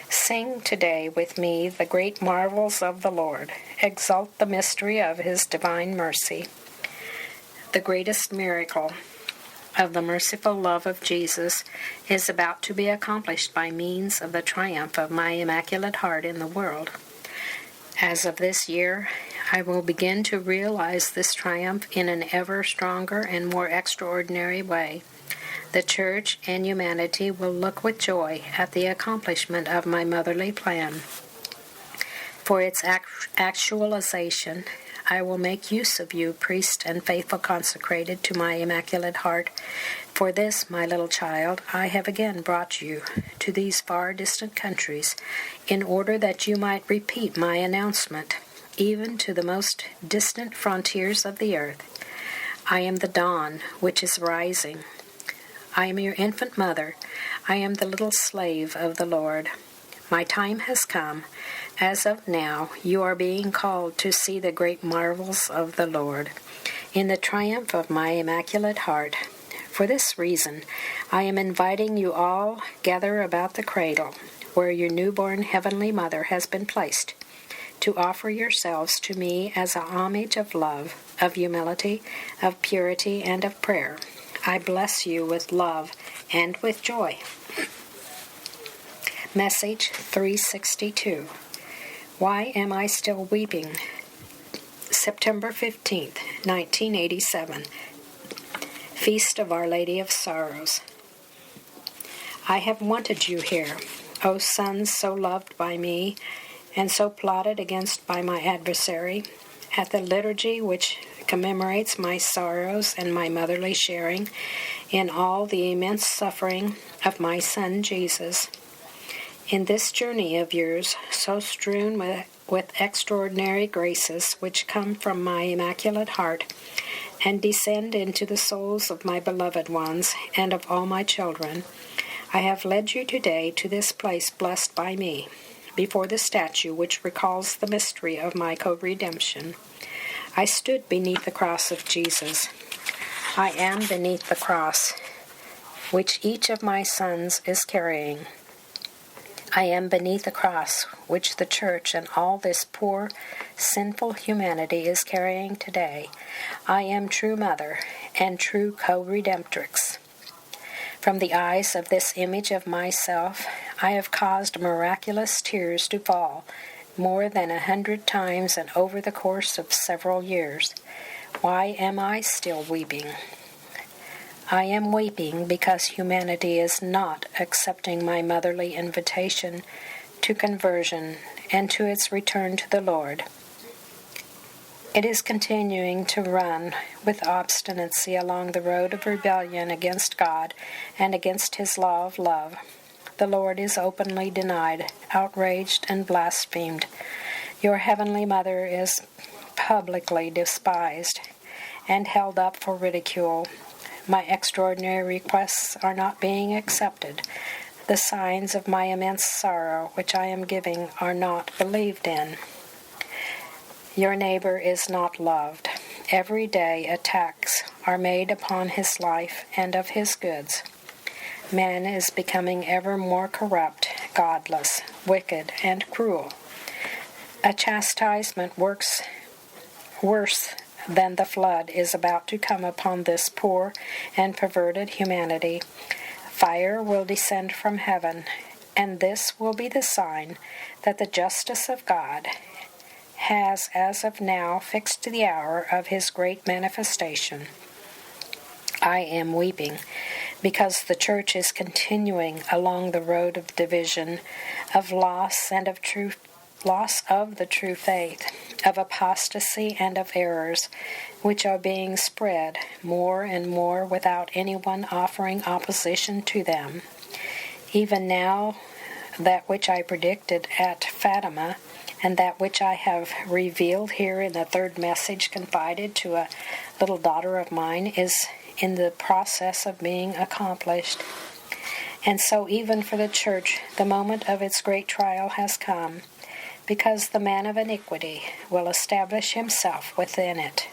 Sing today with me the great marvels of the Lord. Exalt the mystery of his divine mercy. The greatest miracle of the merciful love of Jesus is about to be accomplished by means of the triumph of my Immaculate Heart in the world. As of this year, I will begin to realize this triumph in an ever stronger and more extraordinary way. The Church and humanity will look with joy at the accomplishment of my motherly plan. For its actualization, I will make use of you, priest and faithful consecrated to my Immaculate Heart. For this, my little child, I have again brought you to these far distant countries, in order that you might repeat my announcement, even to the most distant frontiers of the earth. I am the dawn which is rising. I am your infant mother. I am the little slave of the Lord. My time has come. As of now, you are being called to see the great marvels of the Lord, in the triumph of my Immaculate Heart. For this reason, I am inviting you all gather about the cradle, where your newborn Heavenly Mother has been placed, to offer yourselves to me as a homage of love, of humility, of purity, and of prayer. I bless you with love and with joy. Message 362. Why am I still weeping? September 15th, 1987. Feast of Our Lady of Sorrows. I have wanted you here, O sons so loved by me, and so plotted against by my adversary, at the liturgy which commemorates my sorrows and my motherly sharing in all the immense suffering of my Son Jesus. In this journey of yours, so strewn with extraordinary graces which come from my Immaculate Heart, and descend into the souls of my beloved ones and of all my children, I have led you today to this place blessed by me, before the statue which recalls the mystery of my co-redemption. I stood beneath the cross of Jesus. I am beneath the cross which each of my sons is carrying. I am beneath the cross which the Church and all this poor, sinful humanity is carrying today. I am true mother and true co-redemptrix. From the eyes of this image of myself, I have caused miraculous tears to fall, more than 100 times and over the course of several years. Why am I still weeping? I am weeping because humanity is not accepting my motherly invitation to conversion and to its return to the Lord. It is continuing to run with obstinacy along the road of rebellion against God and against His law of love. The Lord is openly denied, outraged, and blasphemed. Your Heavenly Mother is publicly despised and held up for ridicule. My extraordinary requests are not being accepted. The signs of my immense sorrow which I am giving are not believed in. Your neighbor is not loved. Every day attacks are made upon his life and of his goods. Man is becoming ever more corrupt, godless, wicked, and cruel. A chastisement worse than the flood is about to come upon this poor and perverted humanity. Fire will descend from heaven, and this will be the sign that the justice of God has, as of now, fixed the hour of His great manifestation. I am weeping because the Church is continuing along the road of division, of loss and of loss of the true faith, of apostasy and of errors, which are being spread more and more without anyone offering opposition to them. Even now, that which I predicted at Fatima, and that which I have revealed here in the third message confided to a little daughter of mine, is in the process of being accomplished. And so even for the Church, the moment of its great trial has come, because the man of iniquity will establish himself within it,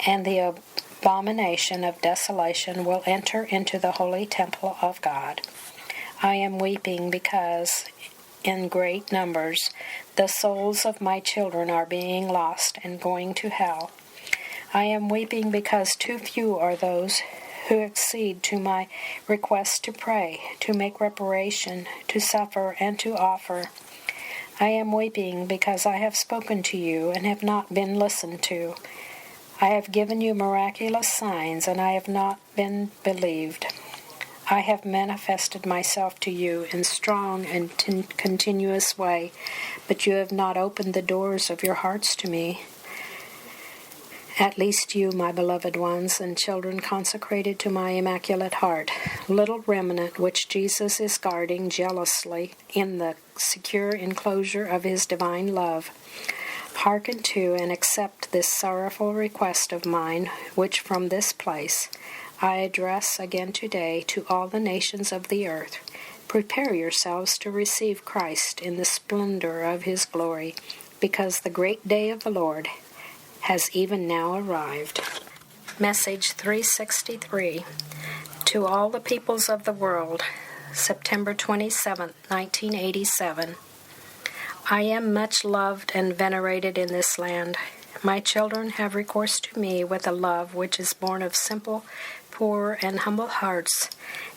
and the abomination of desolation will enter into the holy temple of God. I am weeping because, in great numbers, the souls of my children are being lost and going to hell. I am weeping because too few are those who accede to my request to pray, to make reparation, to suffer, and to offer. I am weeping because I have spoken to you and have not been listened to. I have given you miraculous signs, and I have not been believed. I have manifested myself to you in strong and continuous way, but you have not opened the doors of your hearts to me. At least you, my beloved ones, and children consecrated to my Immaculate Heart, little remnant which Jesus is guarding jealously in the secure enclosure of his divine love, hearken to and accept this sorrowful request of mine, which from this place I address again today to all the nations of the earth. Prepare yourselves to receive Christ in the splendor of his glory, because the great day of the Lord has even now arrived. Message 363. To all the peoples of the world, September 27, 1987. I am much loved and venerated in this land. My children have recourse to me with a love which is born of simple, poor, and humble hearts,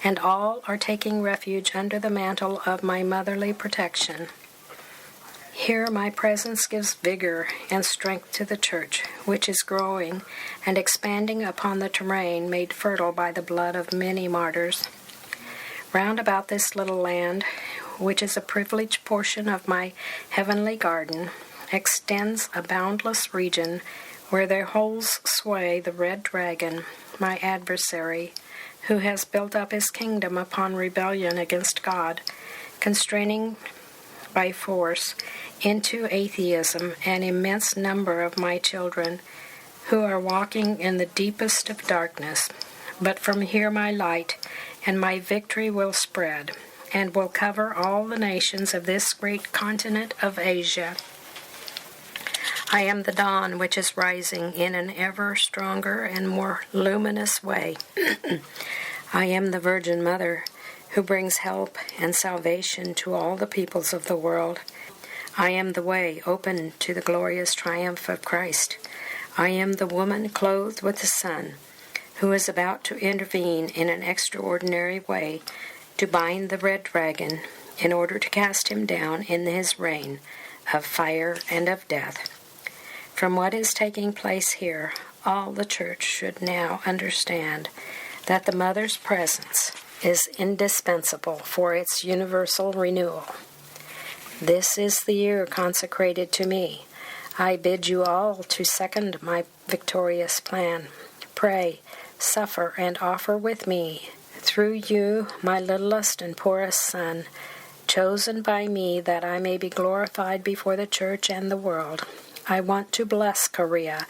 and all are taking refuge under the mantle of my motherly protection. Here my presence gives vigor and strength to the Church, which is growing and expanding upon the terrain made fertile by the blood of many martyrs. Round about this little land, which is a privileged portion of my heavenly garden, extends a boundless region where there holds sway the red dragon, my adversary, who has built up his kingdom upon rebellion against God, constraining by force into atheism an immense number of my children who are walking in the deepest of darkness. But from here my light and my victory will spread, and will cover all the nations of this great continent of Asia. I am the dawn which is rising in an ever stronger and more luminous way. I am the Virgin Mother who brings help and salvation to all the peoples of the world. I am the way open to the glorious triumph of Christ. I am the woman clothed with the sun, who is about to intervene in an extraordinary way to bind the red dragon in order to cast him down in his reign of fire and of death. From what is taking place here, all the Church should now understand that the Mother's presence is indispensable for its universal renewal. This is the year consecrated to me. I bid you all to second my victorious plan. Pray, suffer, and offer with me, through you, my littlest and poorest son, chosen by me that I may be glorified before the Church and the world. I want to bless Korea,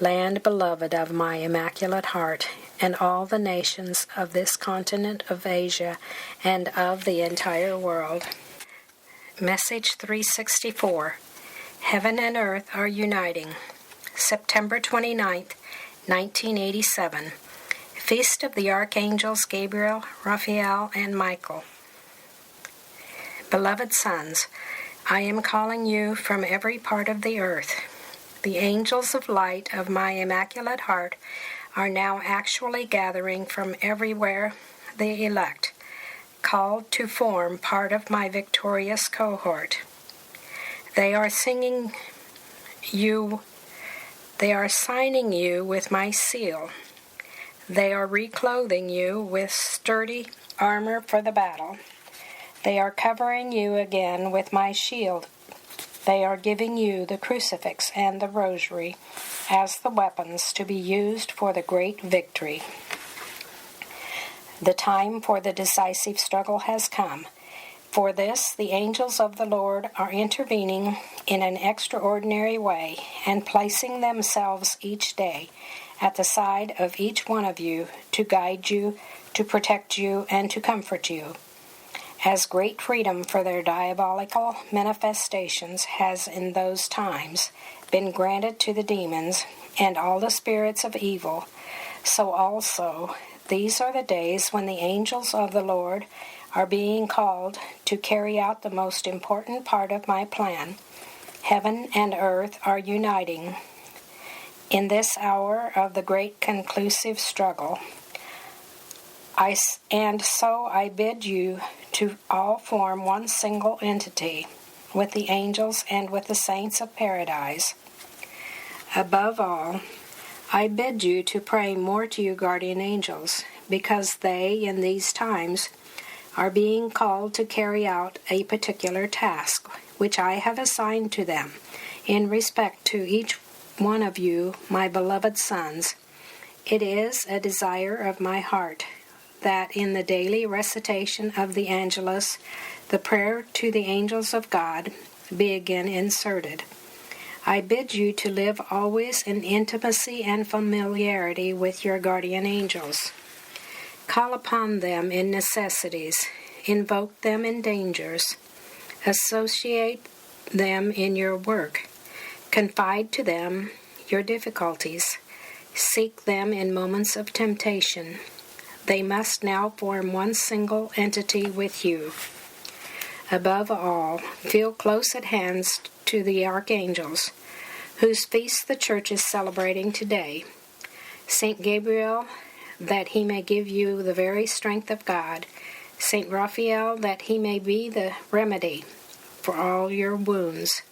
land beloved of my Immaculate Heart, and all the nations of this continent of Asia and of the entire world. Message 364. Heaven and Earth are uniting. September 29th, 1987. Feast of the Archangels Gabriel, Raphael, and Michael. Beloved sons, I am calling you from every part of the earth. The angels of light of my Immaculate Heart are now actually gathering from everywhere, the elect, called to form part of my victorious cohort. They are signing you with my seal. They are reclothing you with sturdy armor for the battle. They are covering you again with my shield. They are giving you the crucifix and the rosary as the weapons to be used for the great victory. The time for the decisive struggle has come. For this, the angels of the Lord are intervening in an extraordinary way and placing themselves each day at the side of each one of you to guide you, to protect you, and to comfort you. As great freedom for their diabolical manifestations has in those times been granted to the demons and all the spirits of evil, so also these are the days when the angels of the Lord are being called to carry out the most important part of my plan. Heaven and earth are uniting in this hour of the great conclusive struggle. So I bid you to all form one single entity with the angels and with the saints of paradise. Above all, I bid you to pray more to your guardian angels, because they, in these times, are being called to carry out a particular task, which I have assigned to them, in respect to each one of you, my beloved sons. It is a desire of my heart that in the daily recitation of the Angelus, the prayer to the angels of God be again inserted. I bid you to live always in intimacy and familiarity with your guardian angels. Call upon them in necessities, invoke them in dangers, associate them in your work, confide to them your difficulties, seek them in moments of temptation. They must now form one single entity with you. Above all, feel close at hand to the archangels, whose feast the Church is celebrating today. Saint Gabriel, that he may give you the very strength of God. Saint Raphael, that he may be the remedy for all your wounds.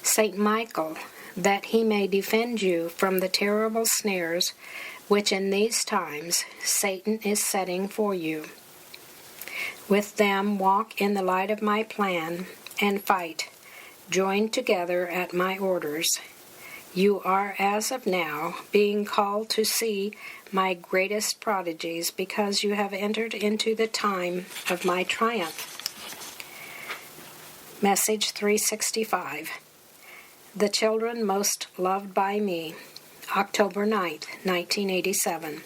Saint Michael, that he may defend you from the terrible snares which in these times Satan is setting for you. With them walk in the light of my plan and fight, joined together at my orders. You are, as of now, being called to see my greatest prodigies because you have entered into the time of my triumph. Message 365. The children most loved by me. October 9th, 1987.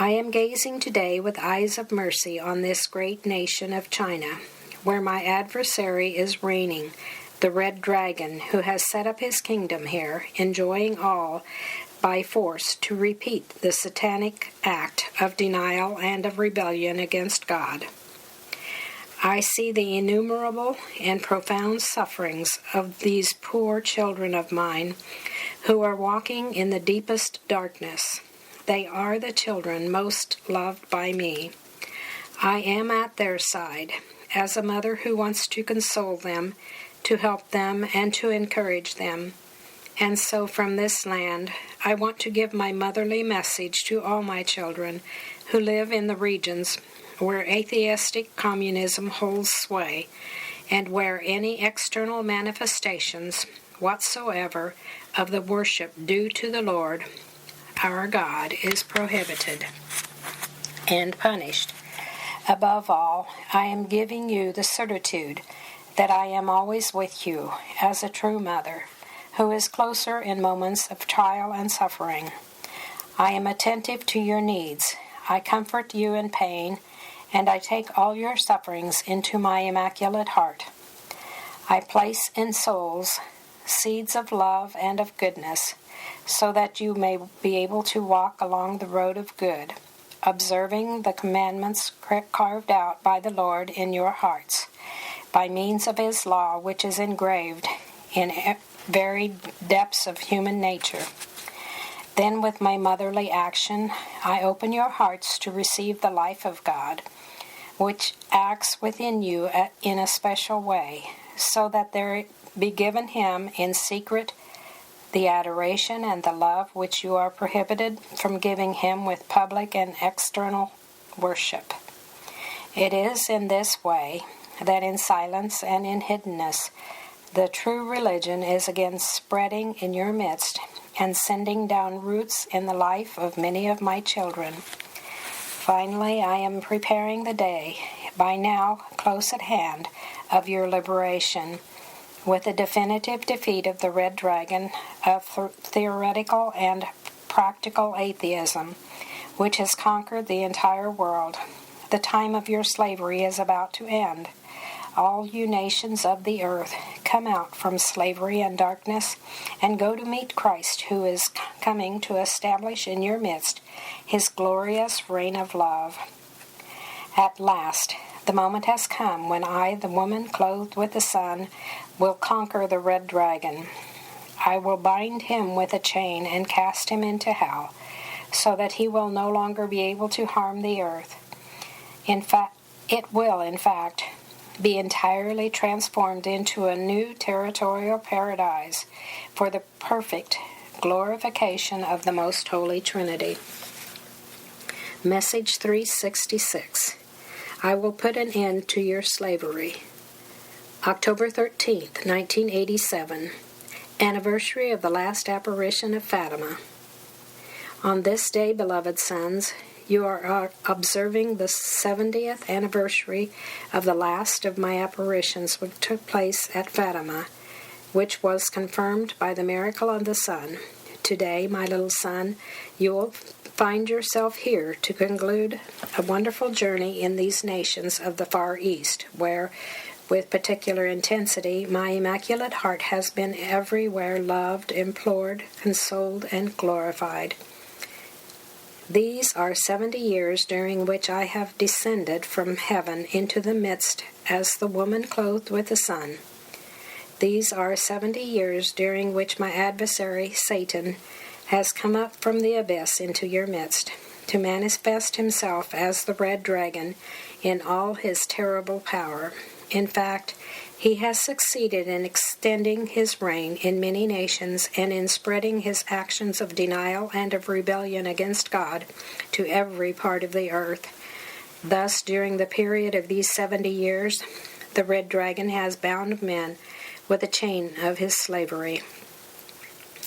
I am gazing today with eyes of mercy on this great nation of China, where my adversary is reigning, the Red Dragon, who has set up his kingdom here, enjoying all by force to repeat the satanic act of denial and of rebellion against God. I see the innumerable and profound sufferings of these poor children of mine who are walking in the deepest darkness. They are the children most loved by me. I am at their side, as a mother who wants to console them, to help them, and to encourage them. And so from this land, I want to give my motherly message to all my children who live in the regions where atheistic communism holds sway, and where any external manifestations whatsoever of the worship due to the Lord our God is prohibited and punished. Above all, I am giving you the certitude that I am always with you as a true mother, who is closer in moments of trial and suffering. I am attentive to your needs. I comfort you in pain, and I take all your sufferings into my immaculate heart. I place in souls seeds of love and of goodness, so that you may be able to walk along the road of good, observing the commandments carved out by the Lord in your hearts, by means of his law, which is engraved in very depths of human nature. Then with my motherly action, I open your hearts to receive the life of God, which acts within you in a special way, so that there be given him in secret the adoration and the love which you are prohibited from giving him with public and external worship. It is in this way that in silence and in hiddenness the true religion is again spreading in your midst and sending down roots in the life of many of my children. Finally, I am preparing the day, by now close at hand, of your liberation, with the definitive defeat of the Red Dragon of theoretical and practical atheism, which has conquered the entire world. The time of your slavery is about to end. All you nations of the earth, come out from slavery and darkness, and go to meet Christ, who is coming to establish in your midst his glorious reign of love. At last, the moment has come when I, the woman clothed with the sun, will conquer the Red Dragon. I will bind him with a chain and cast him into hell, so that he will no longer be able to harm the earth. It will, in fact, be entirely transformed into a new territorial paradise for the perfect glorification of the Most Holy Trinity. Message 366. I will put an end to your slavery. October 13th, 1987. Anniversary of the last apparition of Fatima. On this day, beloved sons, you are observing the 70th anniversary of the last of my apparitions, which took place at Fatima, which was confirmed by the miracle of the sun. Today, my little son, you will find yourself here to conclude a wonderful journey in these nations of the Far East, where, with particular intensity, my Immaculate Heart has been everywhere loved, implored, consoled, and glorified. These are 70 years during which I have descended from heaven into the midst as the woman clothed with the sun. These are 70 years during which my adversary, Satan, has come up from the abyss into your midst, to manifest himself as the red dragon in all his terrible power. In fact, he has succeeded in extending his reign in many nations and in spreading his actions of denial and of rebellion against God to every part of the earth. Thus, during the period of these 70 years, the red dragon has bound men with a chain of his slavery.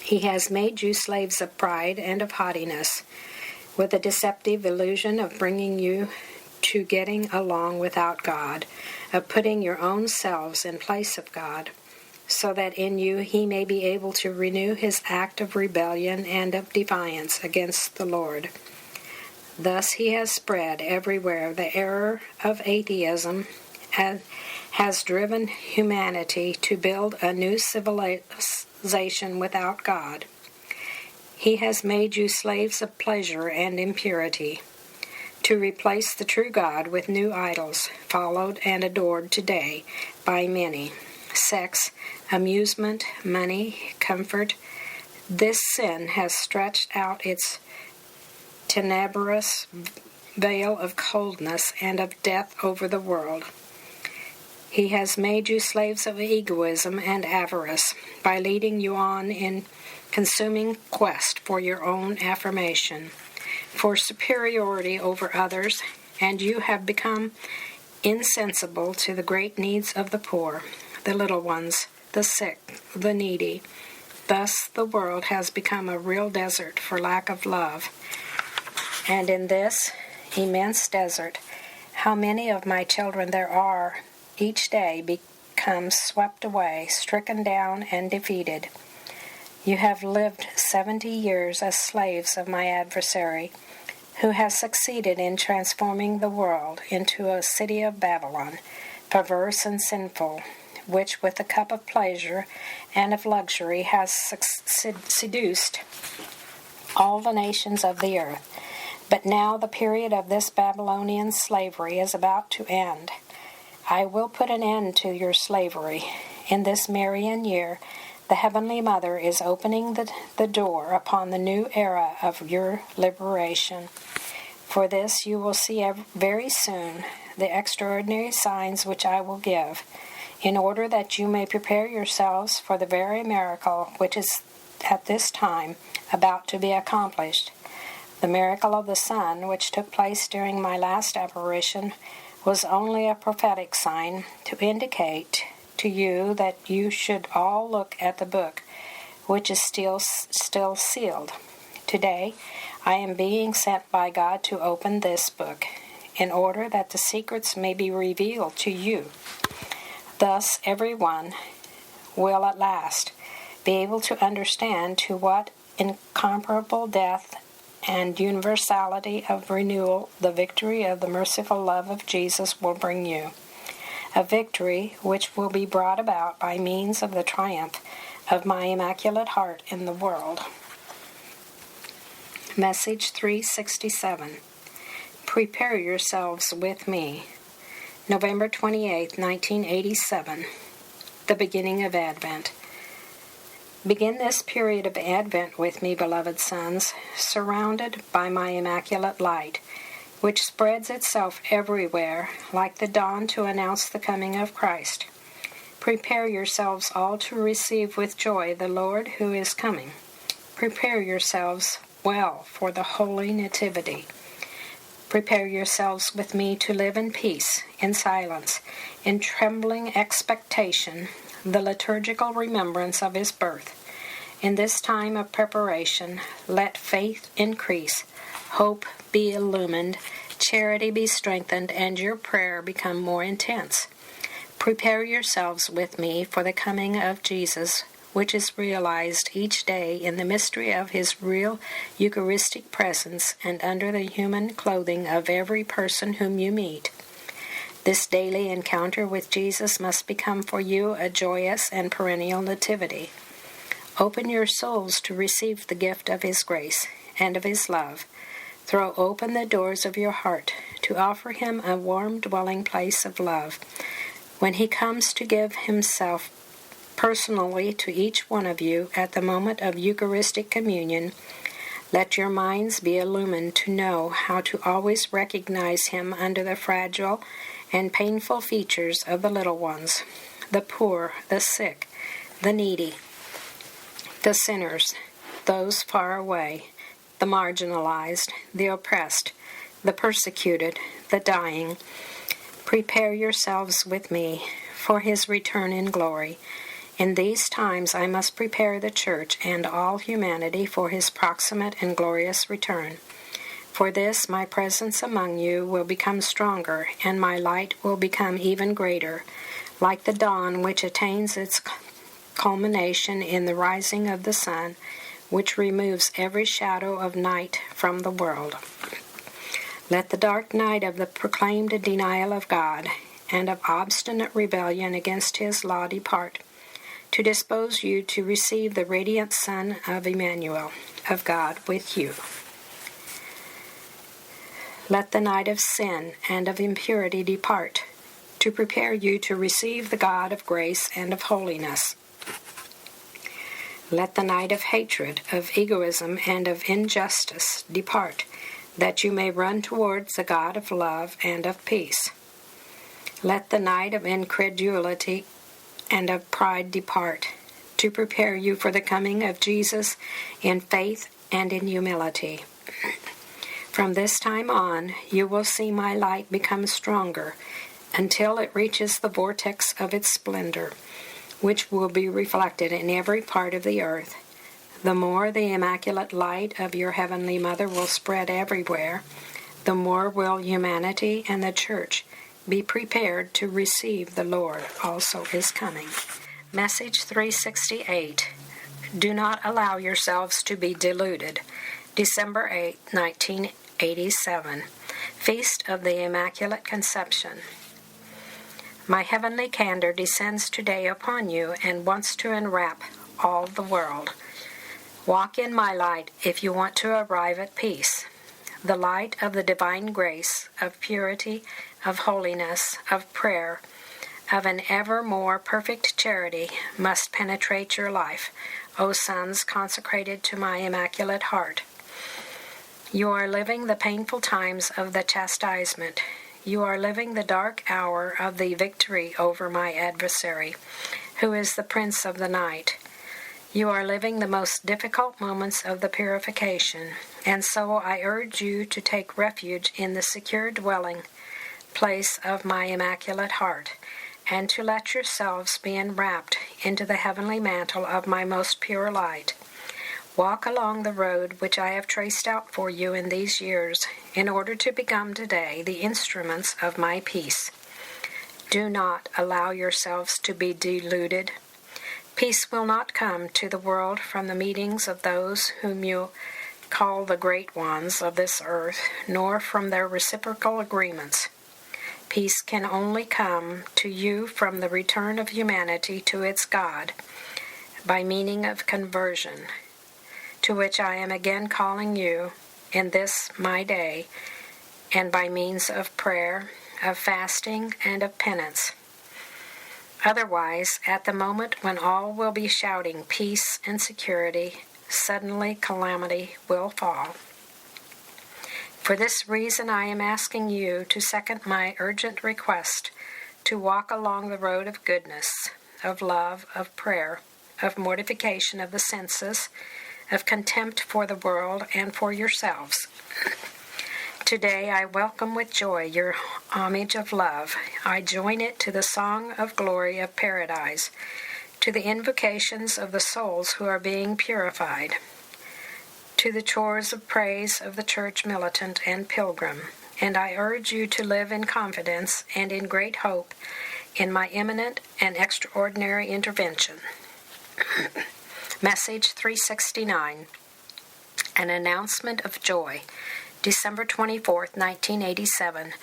He has made you slaves of pride and of haughtiness, with a deceptive illusion of bringing you to getting along without God, of putting your own selves in place of God, so that in you he may be able to renew his act of rebellion and of defiance against the Lord. Thus he has spread everywhere the error of atheism and has driven humanity to build a new civilization without God. He has made you slaves of pleasure and impurity, to replace the true God with new idols, followed and adored today by many. Sex, amusement, money, comfort. This sin has stretched out its tenebrous veil of coldness and of death over the world. He has made you slaves of egoism and avarice by leading you on in consuming quest for your own affirmation, for superiority over others, and you have become insensible to the great needs of the poor, the little ones, the sick, the needy. Thus the world has become a real desert for lack of love. And in this immense desert, how many of my children there are each day become swept away, stricken down, and defeated. You have lived 70 years as slaves of my adversary, who has succeeded in transforming the world into a city of Babylon, perverse and sinful, which with a cup of pleasure and of luxury has seduced all the nations of the earth. But now the period of this Babylonian slavery is about to end. I will put an end to your slavery. In this Marian year, the Heavenly Mother is opening the door upon the new era of your liberation. For this you will see very soon the extraordinary signs which I will give, in order that you may prepare yourselves for the very miracle which is at this time about to be accomplished. The miracle of the sun, which took place during my last apparition, was only a prophetic sign to indicate to you that you should all look at the book, which is still sealed. Today, I am being sent by God to open this book, in order that the secrets may be revealed to you. Thus, everyone will at last be able to understand to what incomparable depth and universality of renewal the victory of the merciful love of Jesus will bring you. A victory which will be brought about by means of the triumph of my Immaculate Heart in the world. Message 367. Prepare yourselves with me. November 28, 1987. The beginning of Advent. Begin this period of Advent with me, beloved sons, surrounded by my immaculate light, which spreads itself everywhere like the dawn to announce the coming of Christ. Prepare yourselves all to receive with joy the Lord who is coming. Prepare yourselves well for the Holy Nativity. Prepare yourselves with me to live in peace, in silence, in trembling expectation, the liturgical remembrance of his birth. In this time of preparation, let faith increase, hope be illumined, charity be strengthened, and your prayer become more intense. Prepare yourselves with me for the coming of Jesus, which is realized each day in the mystery of his real Eucharistic presence and under the human clothing of every person whom you meet. This daily encounter with Jesus must become for you a joyous and perennial nativity. Open your souls to receive the gift of his grace and of his love. Throw open the doors of your heart to offer him a warm dwelling place of love. When he comes to give himself personally to each one of you at the moment of Eucharistic communion, let your minds be illumined to know how to always recognize him under the fragile and painful features of the little ones, the poor, the sick, the needy, the sinners, those far away, the marginalized, the oppressed, the persecuted, the dying. Prepare yourselves with me for his return in glory. In these times I must prepare the Church and all humanity for his proximate and glorious return. For this my presence among you will become stronger, and my light will become even greater, like the dawn which attains its culmination in the rising of the sun, which removes every shadow of night from the world. Let the dark night of the proclaimed denial of God and of obstinate rebellion against his law depart, to dispose you to receive the radiant Son of Emmanuel, of God with you. Let the night of sin and of impurity depart, to prepare you to receive the God of grace and of holiness. Let the night of hatred, of egoism, and of injustice depart, that you may run towards the God of love and of peace. Let the night of incredulity and of pride depart, to prepare you for the coming of Jesus in faith and in humility. From this time on, you will see my light become stronger until it reaches the vortex of its splendor, which will be reflected in every part of the earth. The more the immaculate light of your Heavenly Mother will spread everywhere, the more will humanity and the Church be prepared to receive the Lord also is coming. Message 368. Do not allow yourselves to be deluded. December 8, 1987. Feast of the Immaculate Conception. My heavenly candor descends today upon you and wants to enwrap all the world. Walk in my light if you want to arrive at peace. The light of the divine grace, of purity, of holiness, of prayer, of an ever more perfect charity must penetrate your life, O sons consecrated to my immaculate heart. You are living the painful times of the chastisement. You are living the dark hour of the victory over my adversary, who is the prince of the night. You are living the most difficult moments of the purification, and so I urge you to take refuge in the secure dwelling place of my immaculate heart, and to let yourselves be enwrapped into the heavenly mantle of my most pure light. Walk along the road which I have traced out for you in these years, in order to become today the instruments of my peace. Do not allow yourselves to be deluded. Peace will not come to the world from the meetings of those whom you call the great ones of this earth, nor from their reciprocal agreements. Peace can only come to you from the return of humanity to its God, by meaning of conversion, to which I am again calling you in this my day, and by means of prayer, of fasting, and of penance. Otherwise, at the moment when all will be shouting peace and security, suddenly calamity will fall. For this reason I am asking you to second my urgent request to walk along the road of goodness, of love, of prayer, of mortification of the senses, of contempt for the world and for yourselves. Today I welcome with joy your homage of love. I join it to the song of glory of paradise, to the invocations of the souls who are being purified, to the chores of praise of the church militant and pilgrim, and I urge you to live in confidence and in great hope in my imminent and extraordinary intervention. Message 369, An Announcement of Joy, December 24th, 1987,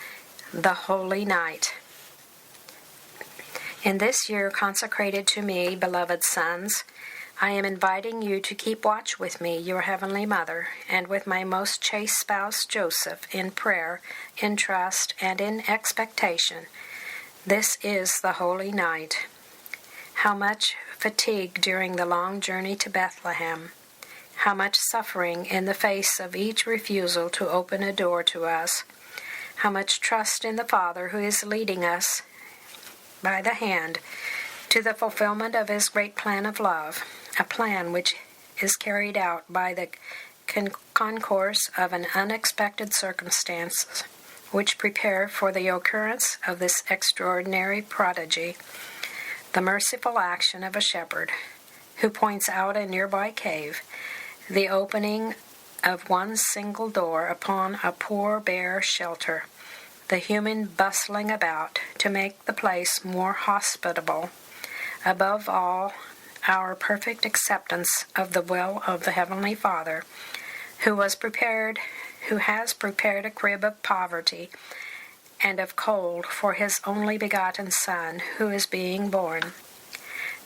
The Holy Night. In this year consecrated to me, beloved sons, I am inviting you to keep watch with me, your Heavenly Mother, and with my most chaste spouse Joseph, in prayer, in trust, and in expectation. This is the Holy Night. How much fatigue during the long journey to Bethlehem. How much suffering in the face of each refusal to open a door to us. How much trust in the Father who is leading us by the hand to the fulfillment of His great plan of love, a plan which is carried out by the concourse of an unexpected circumstances which prepare for the occurrence of this extraordinary prodigy, the merciful action of a shepherd who points out a nearby cave, the opening of one single door upon a poor bare shelter, the human bustling about to make the place more hospitable, above all, our perfect acceptance of the will of the Heavenly Father, who has prepared a crib of poverty and of cold for His only begotten Son, who is being born.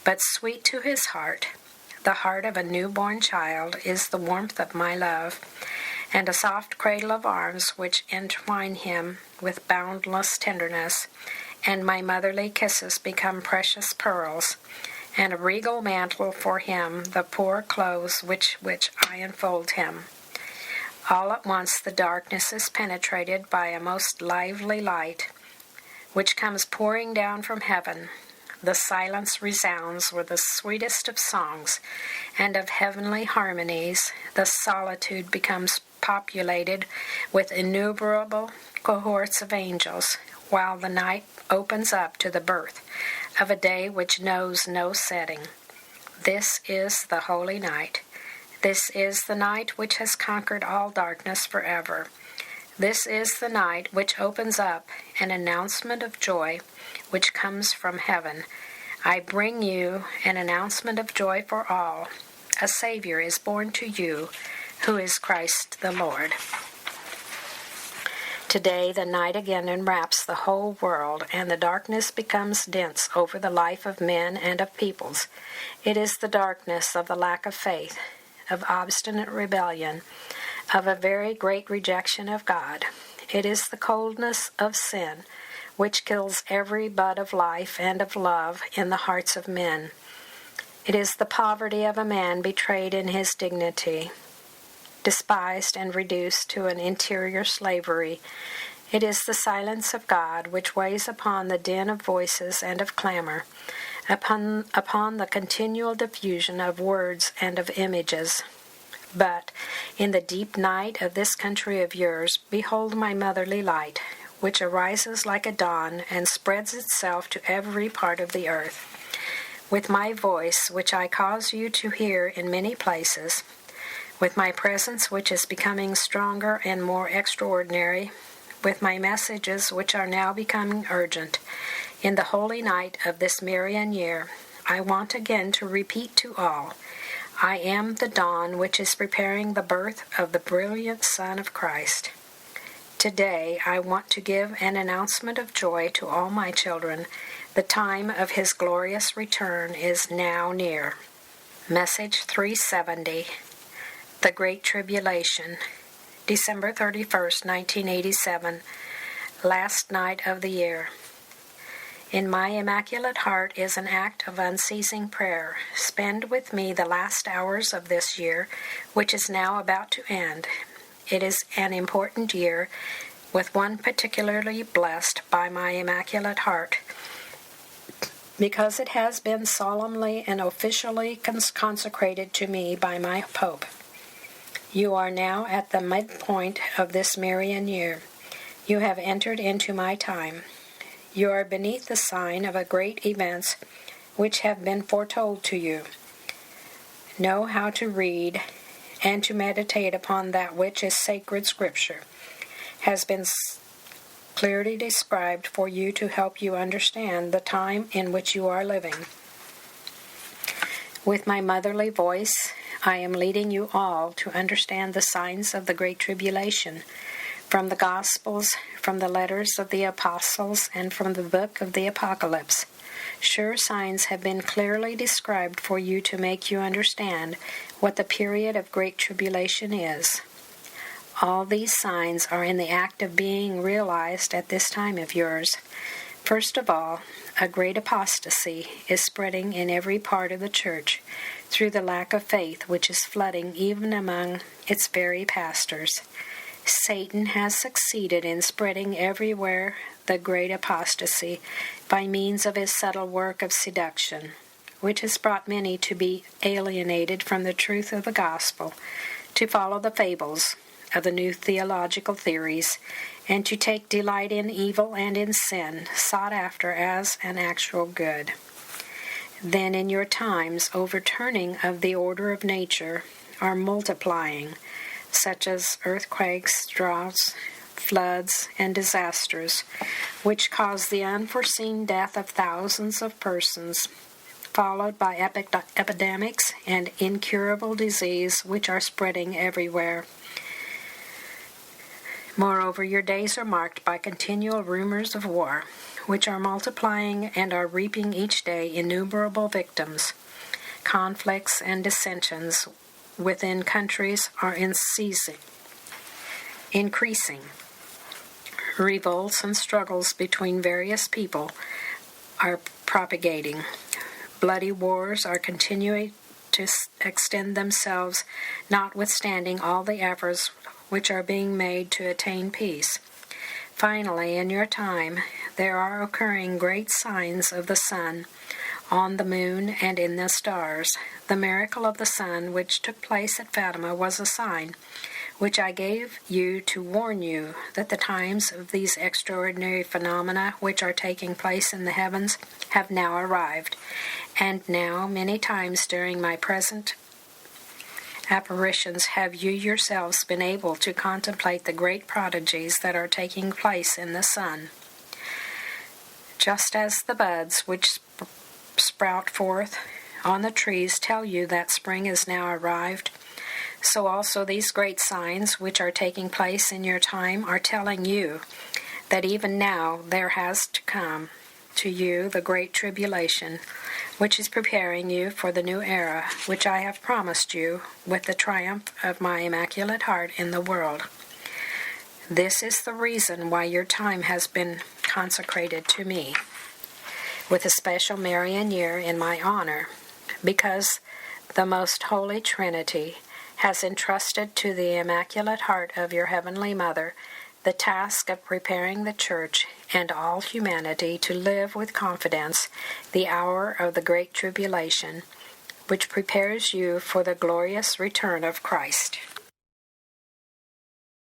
But sweet to His heart, the heart of a newborn child, is the warmth of my love, and a soft cradle of arms which entwine Him with boundless tenderness, and my motherly kisses become precious pearls, and a regal mantle for Him, the poor clothes which I enfold Him. All at once the darkness is penetrated by a most lively light, which comes pouring down from heaven. The silence resounds with the sweetest of songs and of heavenly harmonies. The solitude becomes populated with innumerable cohorts of angels, while the night opens up to the birth of a day which knows no setting. This is the Holy Night. This is the night which has conquered all darkness forever. This is the night which opens up an announcement of joy which comes from heaven. I bring you an announcement of joy for all. A Savior is born to you, who is Christ the Lord. Today the night again enwraps the whole world, and the darkness becomes dense over the life of men and of peoples. It is the darkness of the lack of faith, of obstinate rebellion, of a very great rejection of God. It is the coldness of sin, which kills every bud of life and of love in the hearts of men. It is the poverty of a man betrayed in his dignity, despised and reduced to an interior slavery. It is the silence of God which weighs upon the din of voices and of clamor, upon the continual diffusion of words and of images. But in the deep night of this country of yours, behold my motherly light, which arises like a dawn and spreads itself to every part of the earth. With my voice, which I cause you to hear in many places, with my presence which is becoming stronger and more extraordinary, with my messages which are now becoming urgent, in the holy night of this Marian year, I want again to repeat to all, I am the dawn which is preparing the birth of the brilliant Son of Christ. Today I want to give an announcement of joy to all my children. The time of His glorious return is now near. Message 370. The Great Tribulation, December 31st, 1987, last night of the year. In my immaculate heart is an act of unceasing prayer. Spend with me the last hours of this year, which is now about to end. It is an important year, with one particularly blessed by my immaculate heart, because it has been solemnly and officially consecrated to me by my Pope. You are now at the midpoint of this Marian year. You have entered into my time. You are beneath the sign of a great events which have been foretold to you. Know how to read and to meditate upon that which is sacred Scripture, has been clearly described for you to help you understand the time in which you are living. With my motherly voice, I am leading you all to understand the signs of the Great Tribulation, from the Gospels, from the letters of the Apostles, and from the book of the Apocalypse. Sure signs have been clearly described for you to make you understand what the period of Great Tribulation is. All these signs are in the act of being realized at this time of yours. First of all, a great apostasy is spreading in every part of the church through the lack of faith which is flooding even among its very pastors. Satan has succeeded in spreading everywhere the great apostasy by means of his subtle work of seduction, which has brought many to be alienated from the truth of the gospel, to follow the fables of the new theological theories, and to take delight in evil and in sin, sought after as an actual good. Then in your times, overturning of the order of nature are multiplying, such as earthquakes, droughts, floods, and disasters, which cause the unforeseen death of thousands of persons, followed by epidemics and incurable disease which are spreading everywhere. Moreover, your days are marked by continual rumors of war, which are multiplying and are reaping each day innumerable victims. Conflicts and dissensions within countries are increasing. Revolts and struggles between various people are propagating. Bloody wars are continuing to extend themselves, notwithstanding all the efforts which are being made to attain peace. Finally, in your time, there are occurring great signs of the sun, on the moon, and in the stars. The miracle of the sun, which took place at Fatima, was a sign, which I gave you to warn you that the times of these extraordinary phenomena which are taking place in the heavens have now arrived. And now, many times during my present apparitions have you yourselves been able to contemplate the great prodigies that are taking place in the sun. Just as the buds which sprout forth on the trees tell you that spring is now arrived, so also these great signs which are taking place in your time are telling you that even now there has to come to you the great tribulation, which is preparing you for the new era, which I have promised you with the triumph of my Immaculate Heart in the world. This is the reason why your time has been consecrated to me, with a special Marian year in my honor, because the Most Holy Trinity has entrusted to the Immaculate Heart of your Heavenly Mother the task of preparing the Church and all humanity to live with confidence the hour of the Great Tribulation, which prepares you for the glorious return of Christ.